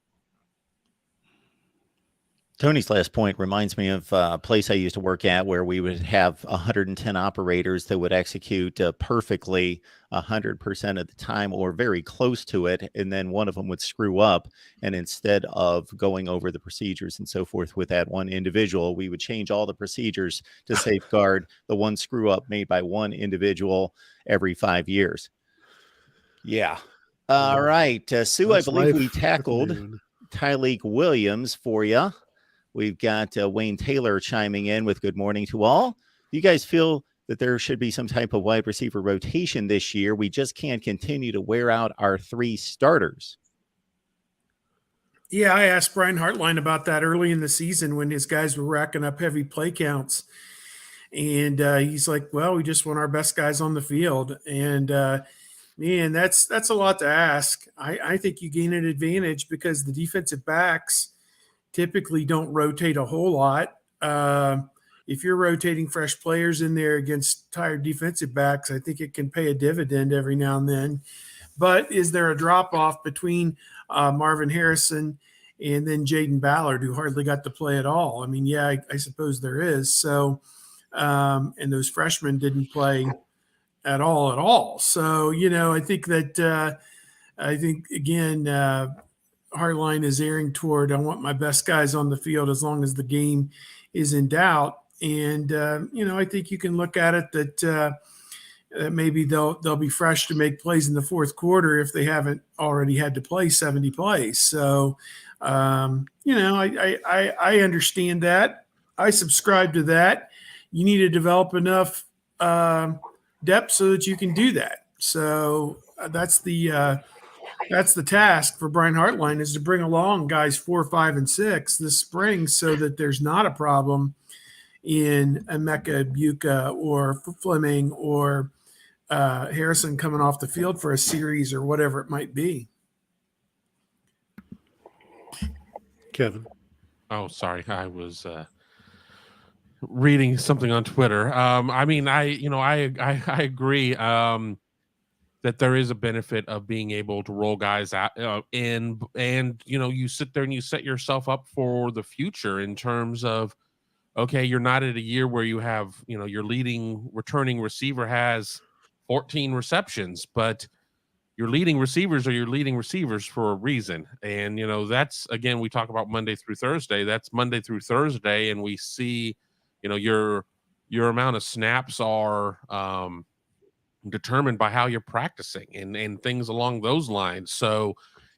Tony's last point reminds me of a place I used to work at where we would have 110 operators that would execute perfectly 100% of the time or very close to it. And then one of them would screw up. And instead of going over the procedures and so forth with that one individual, we would change all the procedures to safeguard the one screw up made by one individual every 5 years. Yeah. All right. Sue, I believe we tackled Tyleek Williams for you. We've got Wayne Taylor chiming in with good morning to all. Do you guys feel that there should be some type of wide receiver rotation this year? We just can't continue to wear out our 3 starters. Yeah, I asked Brian Hartline about that early in the season when his guys were racking up heavy play counts. And he's like, well, we just want our best guys on the field. And, man, that's a lot to ask. I think you gain an advantage because the defensive backs typically don't rotate a whole lot. If you're rotating fresh players in there against tired defensive backs, I think it can pay a dividend every now and then. But is there a drop-off between Marvin Harrison and then Jaden Ballard, who hardly got to play at all? I mean, yeah, I suppose there is. So, and those freshmen didn't play at all. So, I think that again, Hartline is erring toward, I want my best guys on the field as long as the game is in doubt. And, I think you can look at it that maybe they'll be fresh to make plays in the fourth quarter if they haven't already had to play 70 plays. So, I understand that. I subscribe to that. You need to develop enough depth so that you can do that. So that's the task for Brian Hartline, is to bring along guys 4, 5, and 6 this spring so that there's not a problem in Emeka Buka or Fleming or Harrison coming off the field for a series or whatever it might be. Kevin. Oh, sorry. I was reading something on Twitter. I mean, I agree that there is a benefit of being able to roll guys out and you sit there and you set yourself up for the future in terms of, okay, you're not at a year where you have, your leading returning receiver has 14 receptions, but your leading receivers are your leading receivers for a reason. And, that's, again, we talk about Monday through Thursday. That's Monday through Thursday. And we see, your amount of snaps are determined by how you're practicing and things along those lines. So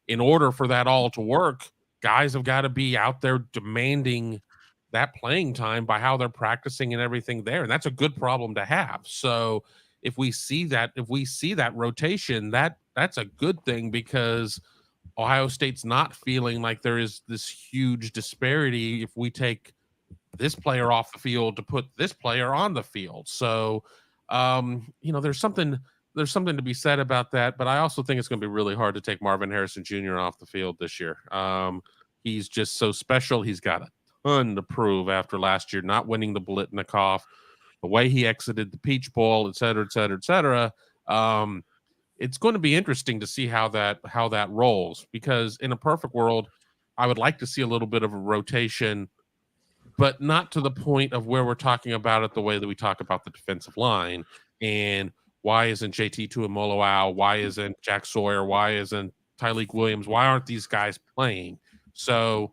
in order for that all to work, guys have got to be out there demanding that playing time by how they're practicing and everything there. And that's a good problem to have. So if we see that rotation, that's a good thing, because Ohio State's not feeling like there is this huge disparity if we take this player off the field to put this player on the field. So there's something to be said about that, but I also think it's going to be really hard to take Marvin Harrison Jr. off the field this year. He's just so special. He's got a ton to prove after last year not winning the Biletnikoff, the way he exited the Peach Bowl, et cetera, et cetera, et cetera. It's going to be interesting to see how that rolls, because in a perfect world, I would like to see a little bit of a rotation, but not to the point of where we're talking about it the way that we talk about the defensive line. And why isn't JT Tuimoloau? Why isn't Jack Sawyer? Why isn't Tyleik Williams? Why aren't these guys playing? So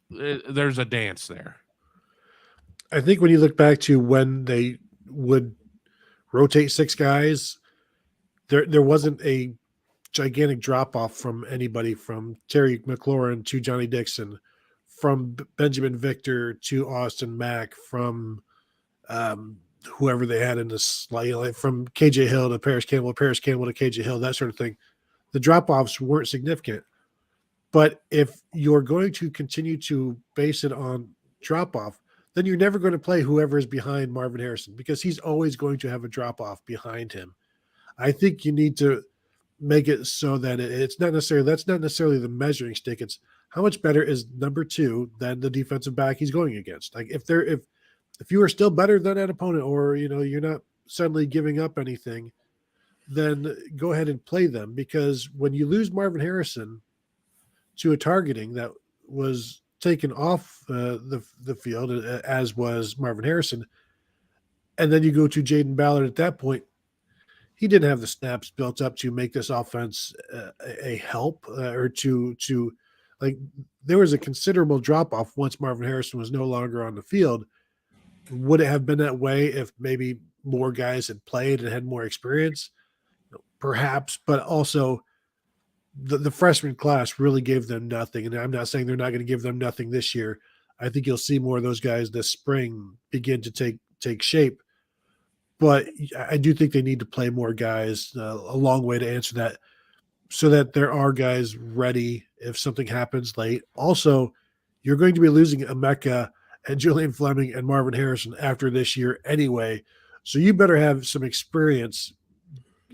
there's a dance there. I think when you look back to when they would rotate 6 guys, there wasn't a gigantic drop-off from anybody, from Terry McLaurin to Johnny Dixon, from Benjamin Victor to Austin Mack, from whoever they had in this, like from KJ Hill to Paris Campbell to KJ Hill, that sort of thing. The drop-offs weren't significant. But if you're going to continue to base it on drop-off, then you're never going to play whoever is behind Marvin Harrison, because he's always going to have a drop-off behind him. I think you need to make it so that that's not necessarily the measuring stick. It's how much better is number 2 than the defensive back he's going against. Like if you are still better than that opponent, or you're not suddenly giving up anything, then go ahead and play them. Because when you lose Marvin Harrison to a targeting that was taken off the field, as was Marvin Harrison, and then you go to Jaden Ballard at that point, he didn't have the snaps built up to make this offense a help, or to like, there was a considerable drop off once Marvin Harrison was no longer on the field. Would it have been that way if maybe more guys had played and had more experience? Perhaps, but also the freshman class really gave them nothing. And I'm not saying they're not going to give them nothing this year. I think you'll see more of those guys this spring begin to take shape. But I do think they need to play more guys, a long way to answer that, so that there are guys ready if something happens late. Also, you're going to be losing Emeka and Julian Fleming and Marvin Harrison after this year anyway. So you better have some experience,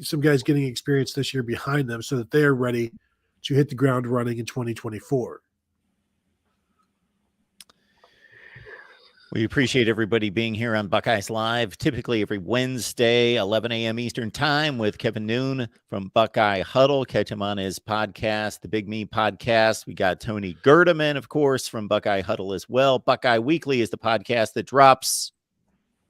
some guys getting experience this year behind them, so that they are ready to hit the ground running in 2024. We appreciate everybody being here on Buckeyes Live, typically every Wednesday, 11 a.m. Eastern Time, with Kevin Noon from Buckeye Huddle. Catch him on his podcast, the Big Me Podcast. We got Tony Gerdeman, of course, from Buckeye Huddle as well. Buckeye Weekly is the podcast that drops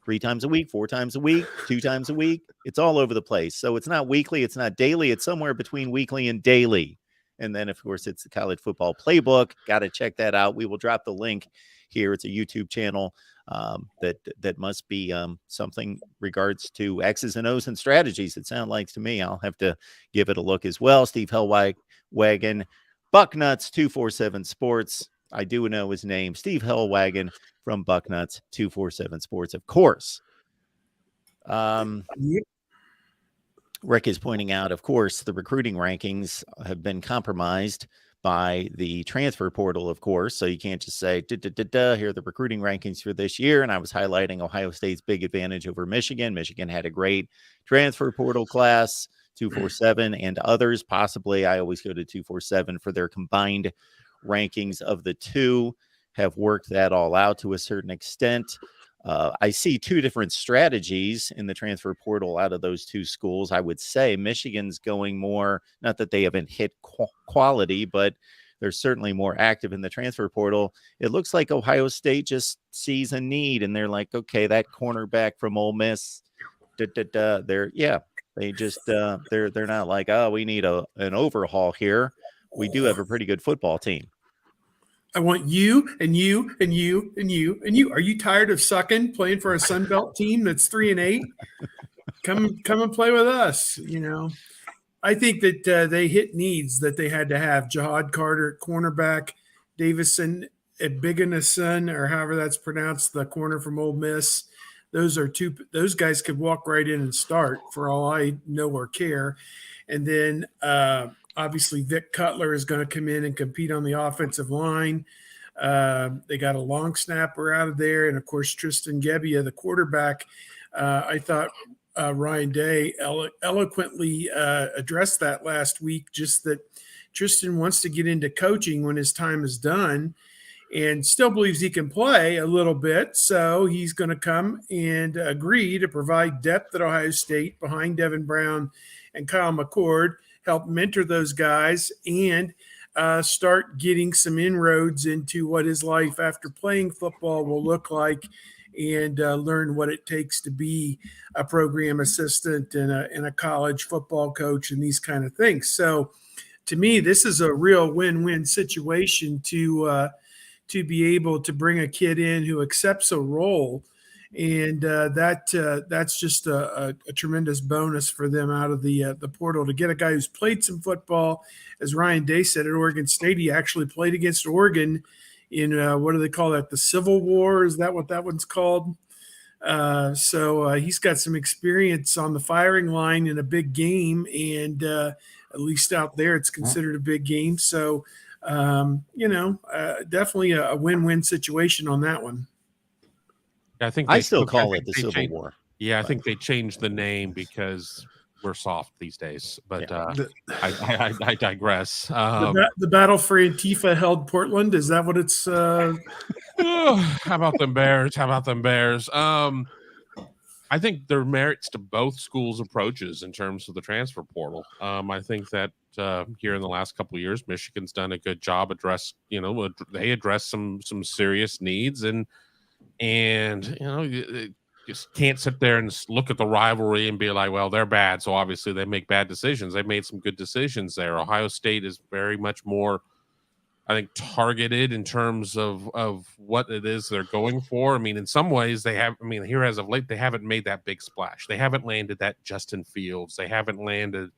3 times a week, 4 times a week, 2 times a week. It's all over the place. So it's not weekly, it's not daily. It's somewhere between weekly and daily. And then, of course, it's the College Football Playbook. Got to check that out. We will drop the link here. It's a YouTube channel that must be something regards to X's and O's and strategies, it sounds like to me. I'll have to give it a look as well. Steve Hellwagon, Bucknuts 247 Sports. I do know his name, Steve Hellwagon from Bucknuts 247 Sports, of course. Rick is pointing out, of course, the recruiting rankings have been compromised by the transfer portal, of course. So you can't just say, here are the recruiting rankings for this year. And I was highlighting Ohio State's big advantage over Michigan. Michigan had a great transfer portal class, 247, and others. Possibly, I always go to 247 for their combined rankings of the two. have worked that all out to a certain extent. I see two different strategies in the transfer portal out of those two schools. I would say Michigan's going more, not that they haven't hit quality, but they're certainly more active in the transfer portal. It looks like Ohio State just sees a need and they're like, okay, that cornerback from Ole Miss, they're not like, oh, we need an overhaul here. We do have a pretty good football team. I want you and you and you and you and you. Are you tired of sucking playing for a Sun Belt team that's 3-8? Come and play with us. I think that they hit needs that they had to have. Jihad Carter at cornerback, Davison Ebiganason, or however that's pronounced, the corner from Ole Miss. Those guys could walk right in and start for all I know or care. And then obviously Vic Cutler is going to come in and compete on the offensive line. They got a long snapper out of there. And of course, Tristan Gebbia, the quarterback. I thought Ryan Day eloquently addressed that last week, just that Tristan wants to get into coaching when his time is done and still believes he can play a little bit. So he's going to come and agree to provide depth at Ohio State behind Devin Brown and Kyle McCord, help mentor those guys, and start getting some inroads into what his life after playing football will look like, and learn what it takes to be a program assistant and a college football coach and these kind of things. So to me, this is a real win-win situation to be able to bring a kid in who accepts a role. And that's just a tremendous bonus for them out of the portal to get a guy who's played some football. As Ryan Day said, at Oregon State, he actually played against Oregon in what do they call that? The Civil War? Is that what that one's called? So he's got some experience on the firing line in a big game, and at least out there, it's considered a big game. So, definitely a win-win situation on that one. I think I still call it the Civil War. Yeah, I think they changed the name because we're soft these days. But I digress. The battle for Antifa held Portland. Is that what it's? How about them Bears? I think there are merits to both schools' approaches in terms of the transfer portal. I think that here in the last couple of years, Michigan's done a good job. They addressed some serious needs, and you just can't sit there and look at the rivalry and be like, well, they're bad, so obviously they make bad decisions. They made some good decisions there. Ohio State is very much more, I think, targeted in terms of what it is they're going for. I mean, in some ways here as of late, they haven't made that big splash. They haven't landed that Justin Fields. They haven't landed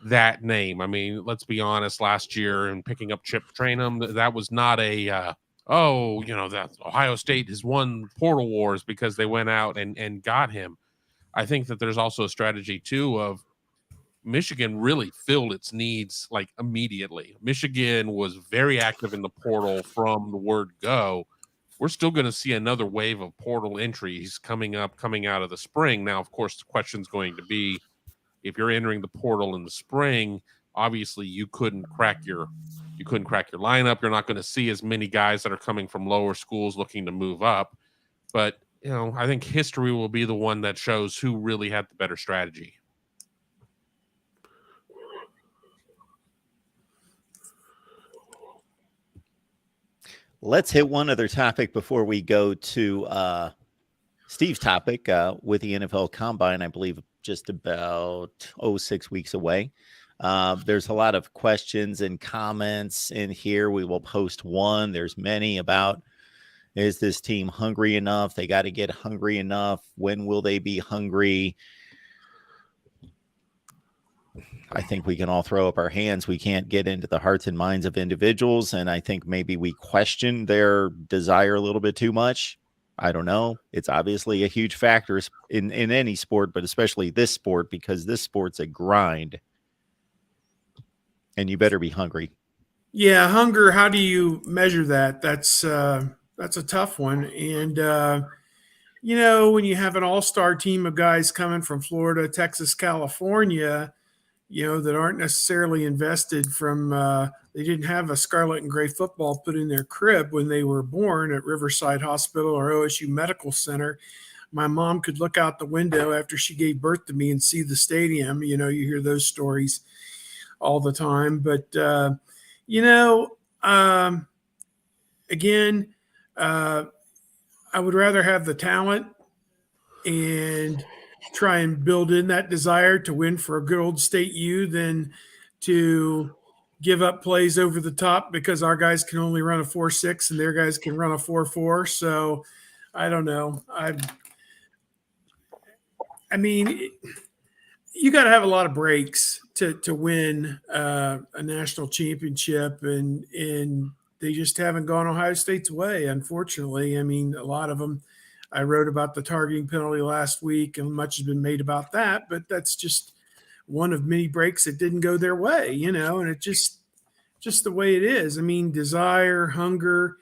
that name. I mean, let's be honest, last year in picking up Chip Trainum, that was not a, that Ohio State has won portal wars because they went out and got him. I think that there's also a strategy too of Michigan really filled its needs like immediately. Michigan was very active in the portal from the word go. We're still going to see another wave of portal entries coming out of the spring. Now, of course, the question's going to be, if you're entering the portal in the spring, obviously you couldn't crack your lineup. You're not going to see as many guys that are coming from lower schools looking to move up. But, I think history will be the one that shows who really had the better strategy. Let's hit one other topic before we go to Steve's topic with the NFL Combine, I believe just about 6 weeks away. There's a lot of questions and comments in here. We will post one. There's many about, is this team hungry enough? They got to get hungry enough. When will they be hungry? I think we can all throw up our hands. We can't get into the hearts and minds of individuals. And I think maybe we question their desire a little bit too much. I don't know. It's obviously a huge factor in any sport, but especially this sport, because this sport's a grind. And you better be hungry. Yeah, hunger. How do you measure that? That's a tough one. And when you have an all-star team of guys coming from Florida, Texas, California, that aren't necessarily invested from they didn't have a scarlet and gray football put in their crib when they were born at Riverside Hospital or OSU Medical Center. My mom could look out the window after she gave birth to me and see the stadium. You hear those stories all the time. But, again, I would rather have the talent and try and build in that desire to win for a good old state U than to give up plays over the top because our guys can only run a 4.6 and their guys can run a 4.4. So I don't know. I mean, you got to have a lot of breaks to win a national championship, and they just haven't gone Ohio State's way, unfortunately. I mean, a lot of them. I wrote about the targeting penalty last week, and much has been made about that, but that's just one of many breaks that didn't go their way, and it just the way it is. I mean, desire, hunger,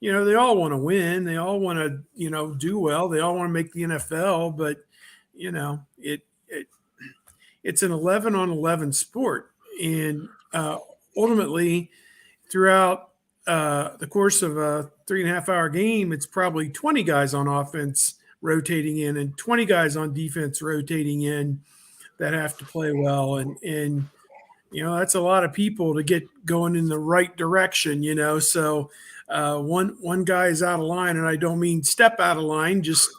they all want to win. They all want to, do well. They all want to make the NFL, but it's an 11-on-11 sport. And ultimately, throughout the course of a 3.5-hour game, it's probably 20 guys on offense rotating in and 20 guys on defense rotating in that have to play well. And that's a lot of people to get going in the right direction, So one guy is out of line, and I don't mean step out of line, just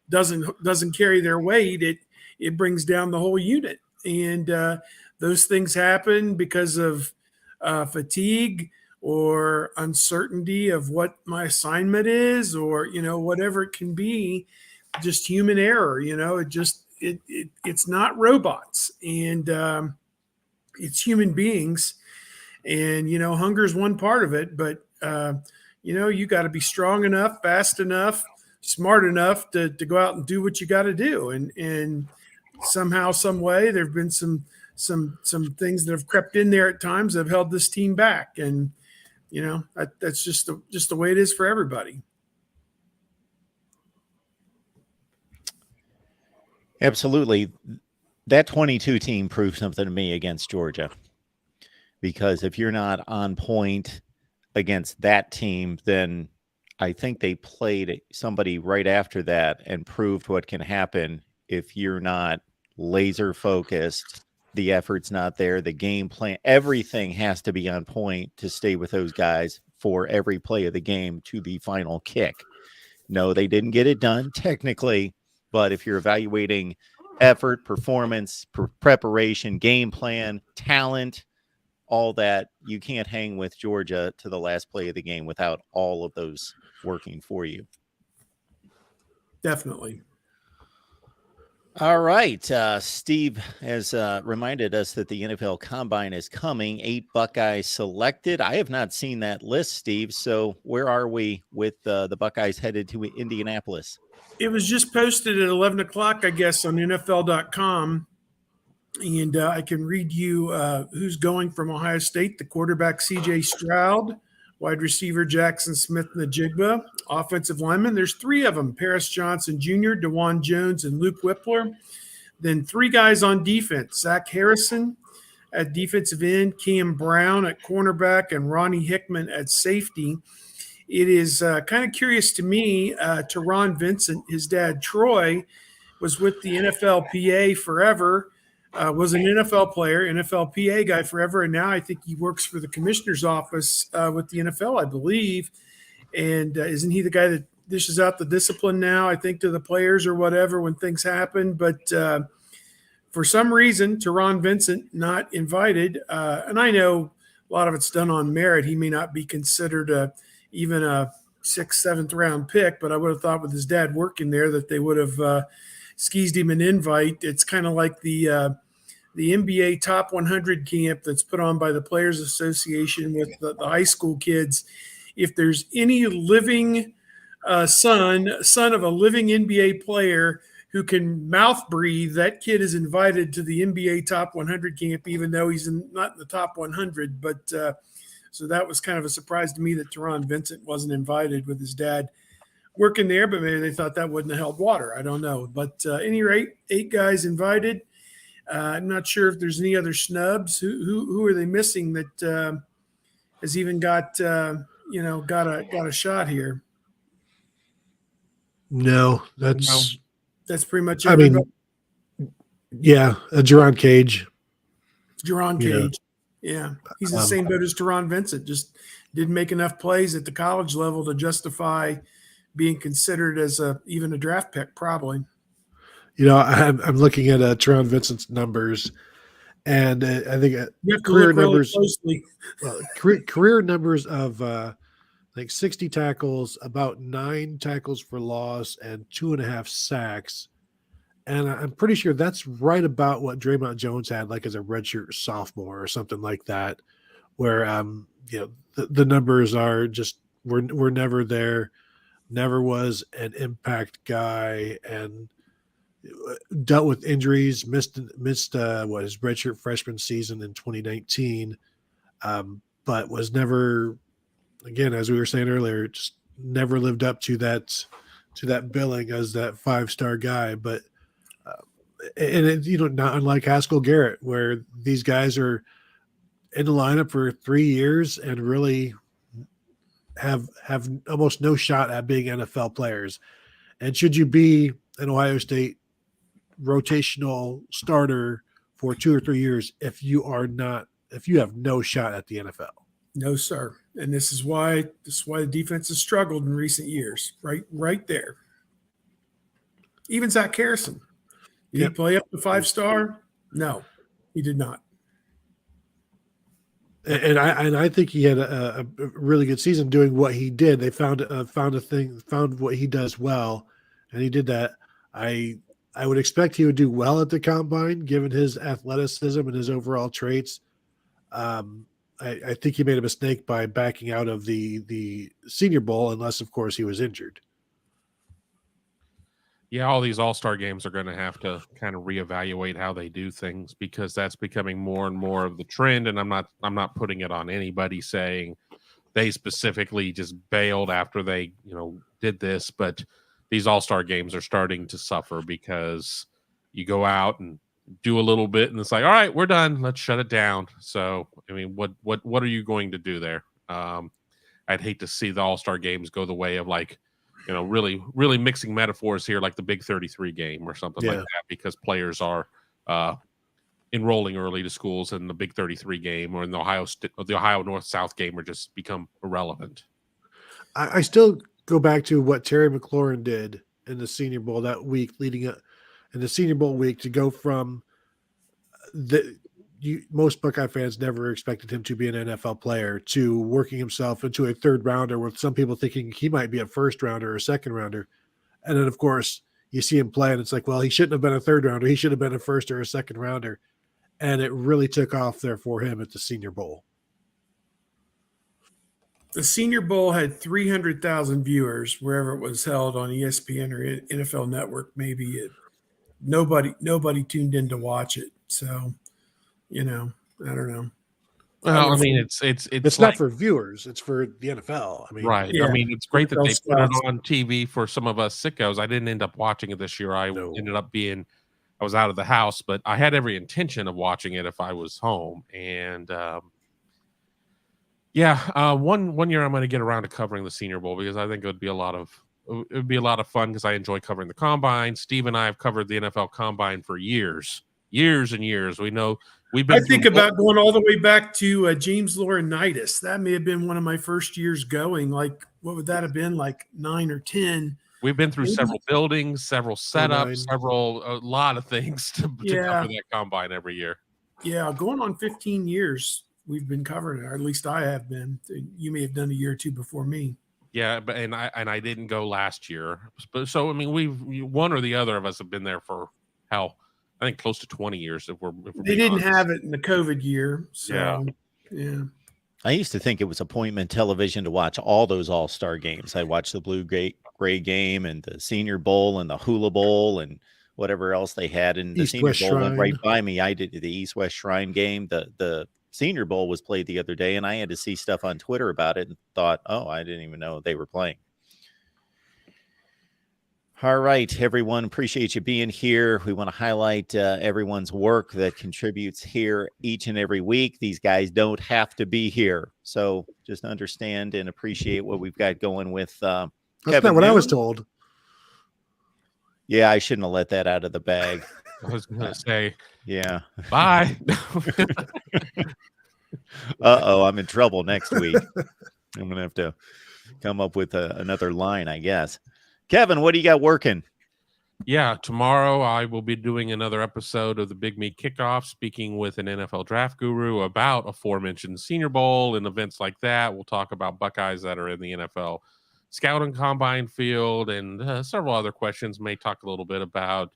doesn't carry their weight. It brings down the whole unit. And those things happen because of fatigue or uncertainty of what my assignment is, or, whatever it can be, just human error, it's not robots, and it's human beings. And, hunger is one part of it, but, you got to be strong enough, fast enough, smart enough to go out and do what you got to do. And somehow, some way, there've been some things that have crept in there at times that have held this team back. And, that's just the way it is for everybody. Absolutely. That 22 team proved something to me against Georgia, because if you're not on point against that team, then I think they played somebody right after that and proved what can happen if you're not laser focused. The effort's not there. The game plan, everything has to be on point to stay with those guys for every play of the game to the final kick. No, they didn't get it done technically, but if you're evaluating effort, performance, preparation, game plan, talent, all that, you can't hang with Georgia to the last play of the game without all of those working for you. Definitely. All right. Steve has reminded us that the NFL Combine is coming. 8 Buckeyes selected. I have not seen that list, Steve. So where are we with the Buckeyes headed to Indianapolis? It was just posted at 11 o'clock, I guess, on NFL.com. And I can read you who's going from Ohio State: the quarterback, C.J. Stroud, wide receiver, Jackson Smith-Njigba, offensive linemen. There's 3 of them: Paris Johnson Jr., DeJuan Jones, and Luke Whippler. Then 3 guys on defense: Zach Harrison at defensive end, Cam Brown at cornerback, and Ronnie Hickman at safety. It is kind of curious to me, Teron Vincent, his dad, Troy, was with the NFLPA forever, was an NFL player, NFLPA guy forever, and now I think he works for the commissioner's office with the NFL, I believe. And isn't he the guy that dishes out the discipline now, I think, to the players or whatever when things happen? But for some reason, Teron Vincent not invited. And I know a lot of it's done on merit. He may not be considered even a 6th, 7th round pick, but I would have thought with his dad working there that they would have skeezed him an invite. It's kind of like the NBA Top 100 camp that's put on by the Players Association with the high school kids. If there's any living son of a living NBA player who can mouth breathe, that kid is invited to the NBA Top 100 camp, even though he's not in the top 100. But so that was kind of a surprise to me that Teron Vincent wasn't invited with his dad working there, but maybe they thought that wouldn't have held water. I don't know. But at any rate, 8 guys invited. I'm not sure if there's any other snubs. Who are they missing that has even got got a shot here? No, No. That's pretty much I everybody. mean, yeah, Jerron Cage. Jerron you know, Cage. Yeah, he's in the Um, same boat as Teron Vincent. Just didn't make enough plays at the college level to justify being considered as even a draft pick, probably. I'm looking at Teron Vincent's numbers, and I think You have to career look really numbers, closely. career numbers of like 60 tackles, about 9 tackles for loss, and 2.5 sacks. And I'm pretty sure that's right about what Draymond Jones had, like as a redshirt sophomore or something like that. Where the numbers are just we're never there, never was an impact guy, and dealt with injuries, missed what his redshirt freshman season in 2019, but was never, again, as we were saying earlier, just never lived up to that billing as that 5-star guy. But and it, not unlike Haskell Garrett, where these guys are in the lineup for 3 years and really have almost no shot at being NFL players. And should you be an Ohio State rotational starter for 2 or 3 years if you have no shot at the NFL? No, sir. And this is why the defense has struggled in recent years. Right there. Even Zach Harrison. Did he play up to 5-star? No, he did not. And I think he had a really good season doing what he did. They found what he does well, and he did that. I would expect he would do well at the combine, given his athleticism and his overall traits. I think he made a mistake by backing out of the Senior Bowl, unless, of course, he was injured. Yeah, all these all-star games are going to have to kind of reevaluate how they do things, because that's becoming more and more of the trend. And I'm not putting it on anybody saying they specifically just bailed after they, did this, but these all-star games are starting to suffer because you go out and do a little bit and it's like, all right, we're done. Let's shut it down. So, I mean, what are you going to do there? I'd hate to see the all-star games go the way of really, really mixing metaphors here, like the Big 33 game or something like that, because players are enrolling early to schools, and the Big 33 game or in the Ohio North-South game are just become irrelevant. I still go back to what Terry McLaurin did in the Senior Bowl that week leading up in the Senior Bowl week, to go from most Buckeye fans never expected him to be an NFL player, to working himself into a 3rd rounder, with some people thinking he might be a 1st rounder or a 2nd rounder. And then, of course, you see him play and it's like, well, he shouldn't have been a 3rd rounder. He should have been a 1st or a 2nd rounder. And it really took off there for him at the Senior Bowl. The Senior Bowl had 300,000 viewers wherever it was held, on ESPN or NFL Network. Maybe nobody tuned in to watch it. So, I don't know. Well, I mean, it's like, not for viewers; it's for the NFL. I mean, right? Yeah. I mean, it's great that NFL they put it scouts. on TV for some of us sickos. I didn't end up watching it this year. I was out of the house, but I had every intention of watching it if I was home. And one year I'm going to get around to covering the Senior Bowl, because I think it would be a lot of fun, because I enjoy covering the combine. Steve and I have covered the NFL combine for years and years. We've been. I think about going all the way back to James Laurinaitis. That may have been one of my first years going. Like, what would that have been? Like 9 or 10. We've been through several buildings, several setups, 09. a lot of things to cover that combine every year. Yeah, going on 15 years we've been covering it, or at least I have been. You may have done a year or two before me. Yeah, but I didn't go last year. But so I mean, one or the other of us have been there for I think close to 20 years. If we're they didn't have it in the COVID year, so yeah. I used to think it was appointment television to watch all those all-star games. I watched the Blue Gray game and the Senior Bowl and the Hula Bowl and whatever else they had in the Senior Bowl went right by me. I did the East-West Shrine game. The Senior Bowl was played the other day, and I had to see stuff on Twitter about it and thought, oh, I didn't even know they were playing. All right, everyone. Appreciate you being here. We want to highlight everyone's work that contributes here each and every week. These guys don't have to be here. So just understand and appreciate what we've got going with That's Kevin not what I was Noon. told. Yeah, I shouldn't have let that out of the bag. I was going to say, Yeah. bye. Uh-oh, I'm in trouble next week. I'm going to have to come up with another line, I guess. Kevin, what do you got working? Yeah, tomorrow I will be doing another episode of the Big Meat Kickoff, speaking with an NFL draft guru about aforementioned Senior Bowl and events like that. We'll talk about Buckeyes that are in the NFL Scout and Combine field and several other questions. May talk a little bit about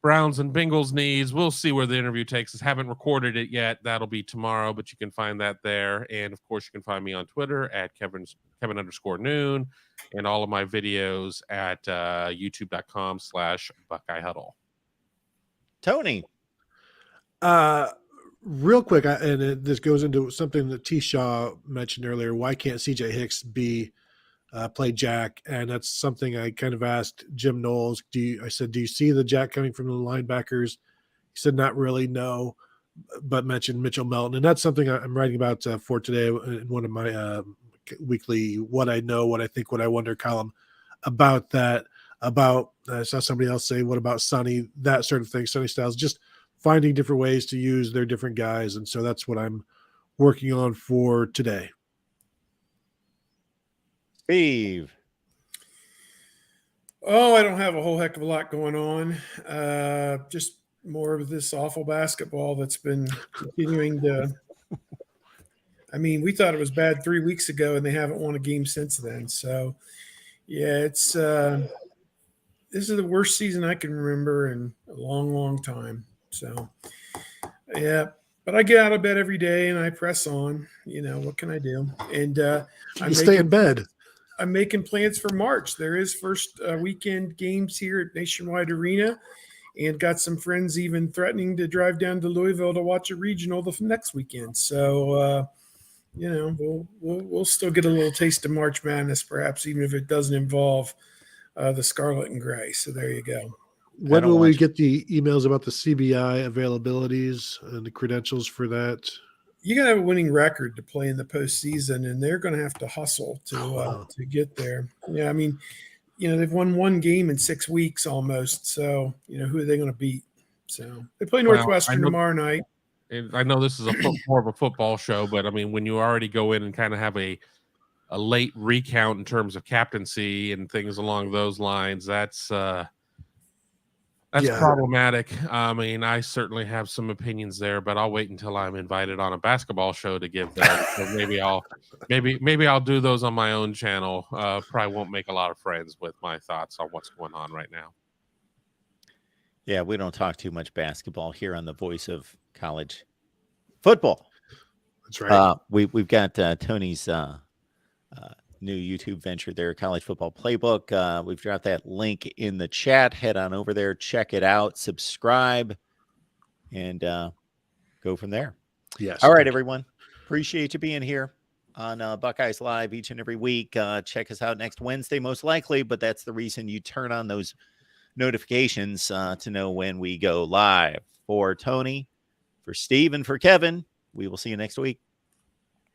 Browns and Bengals needs. We'll see where the interview takes us. Haven't recorded it yet. That'll be tomorrow, but you can find that there. And of course, you can find me on Twitter at Kevin_Noon and all of my videos at youtube.com/Buckeye Huddle. Tony. Real quick, this goes into something that T. Shaw mentioned earlier. Why can't CJ Hicks play Jack? And that's something I kind of asked Jim Knowles. I said, do you see the Jack coming from the linebackers? He said, not really, no, but mentioned Mitchell Melton. And that's something I'm writing about for today in one of my weekly What I Know, What I Think, What I Wonder column about that. I saw somebody else say, what about Sonny? That sort of thing, Sonny Styles, just finding different ways to use their different guys. And so that's what I'm working on for today. Steve. Oh, I don't have a whole heck of a lot going on. Just more of this awful basketball that's been continuing to. I mean, we thought it was bad 3 weeks ago, and they haven't won a game since then. So, yeah, it's this is the worst season I can remember in a long, long time. So, yeah. But I get out of bed every day and I press on. You know, what can I do? And Stay in bed. I'm making plans for March. There is first weekend games here at Nationwide Arena, and got some friends even threatening to drive down to Louisville to watch a regional the next weekend. So, you know, we'll still get a little taste of March Madness, perhaps, even if it doesn't involve the Scarlet and Gray. So there you go. When will we get the emails about the CBI availabilities and the credentials for that? You got to have a winning record to play in the postseason, and they're going to have to hustle to get there. Yeah, I mean, you know, they've won one game in 6 weeks almost. So, you know, who are they going to beat? So they play Northwestern tomorrow night. I know this is more of a football show, but I mean, when you already go in and kind of have a late recount in terms of captaincy and things along those lines, that's problematic. I mean, I certainly have some opinions there, but I'll wait until I'm invited on a basketball show to give that. So maybe I'll do those on my own channel. Probably won't make a lot of friends with my thoughts on what's going on right now. Yeah, we don't talk too much basketball here on the Voice of College Football. That's right. We've got Tony's new YouTube venture there, College Football Playbook. We've dropped that link in the chat. Head on over there, check it out, subscribe, and go from there. Yes. All right, everyone. Appreciate you being here on Buckeyes Live each and every week. Check us out next Wednesday, most likely, but that's the reason you turn on those notifications to know when we go live. For Tony, for Steve, and for Kevin, we will see you next week.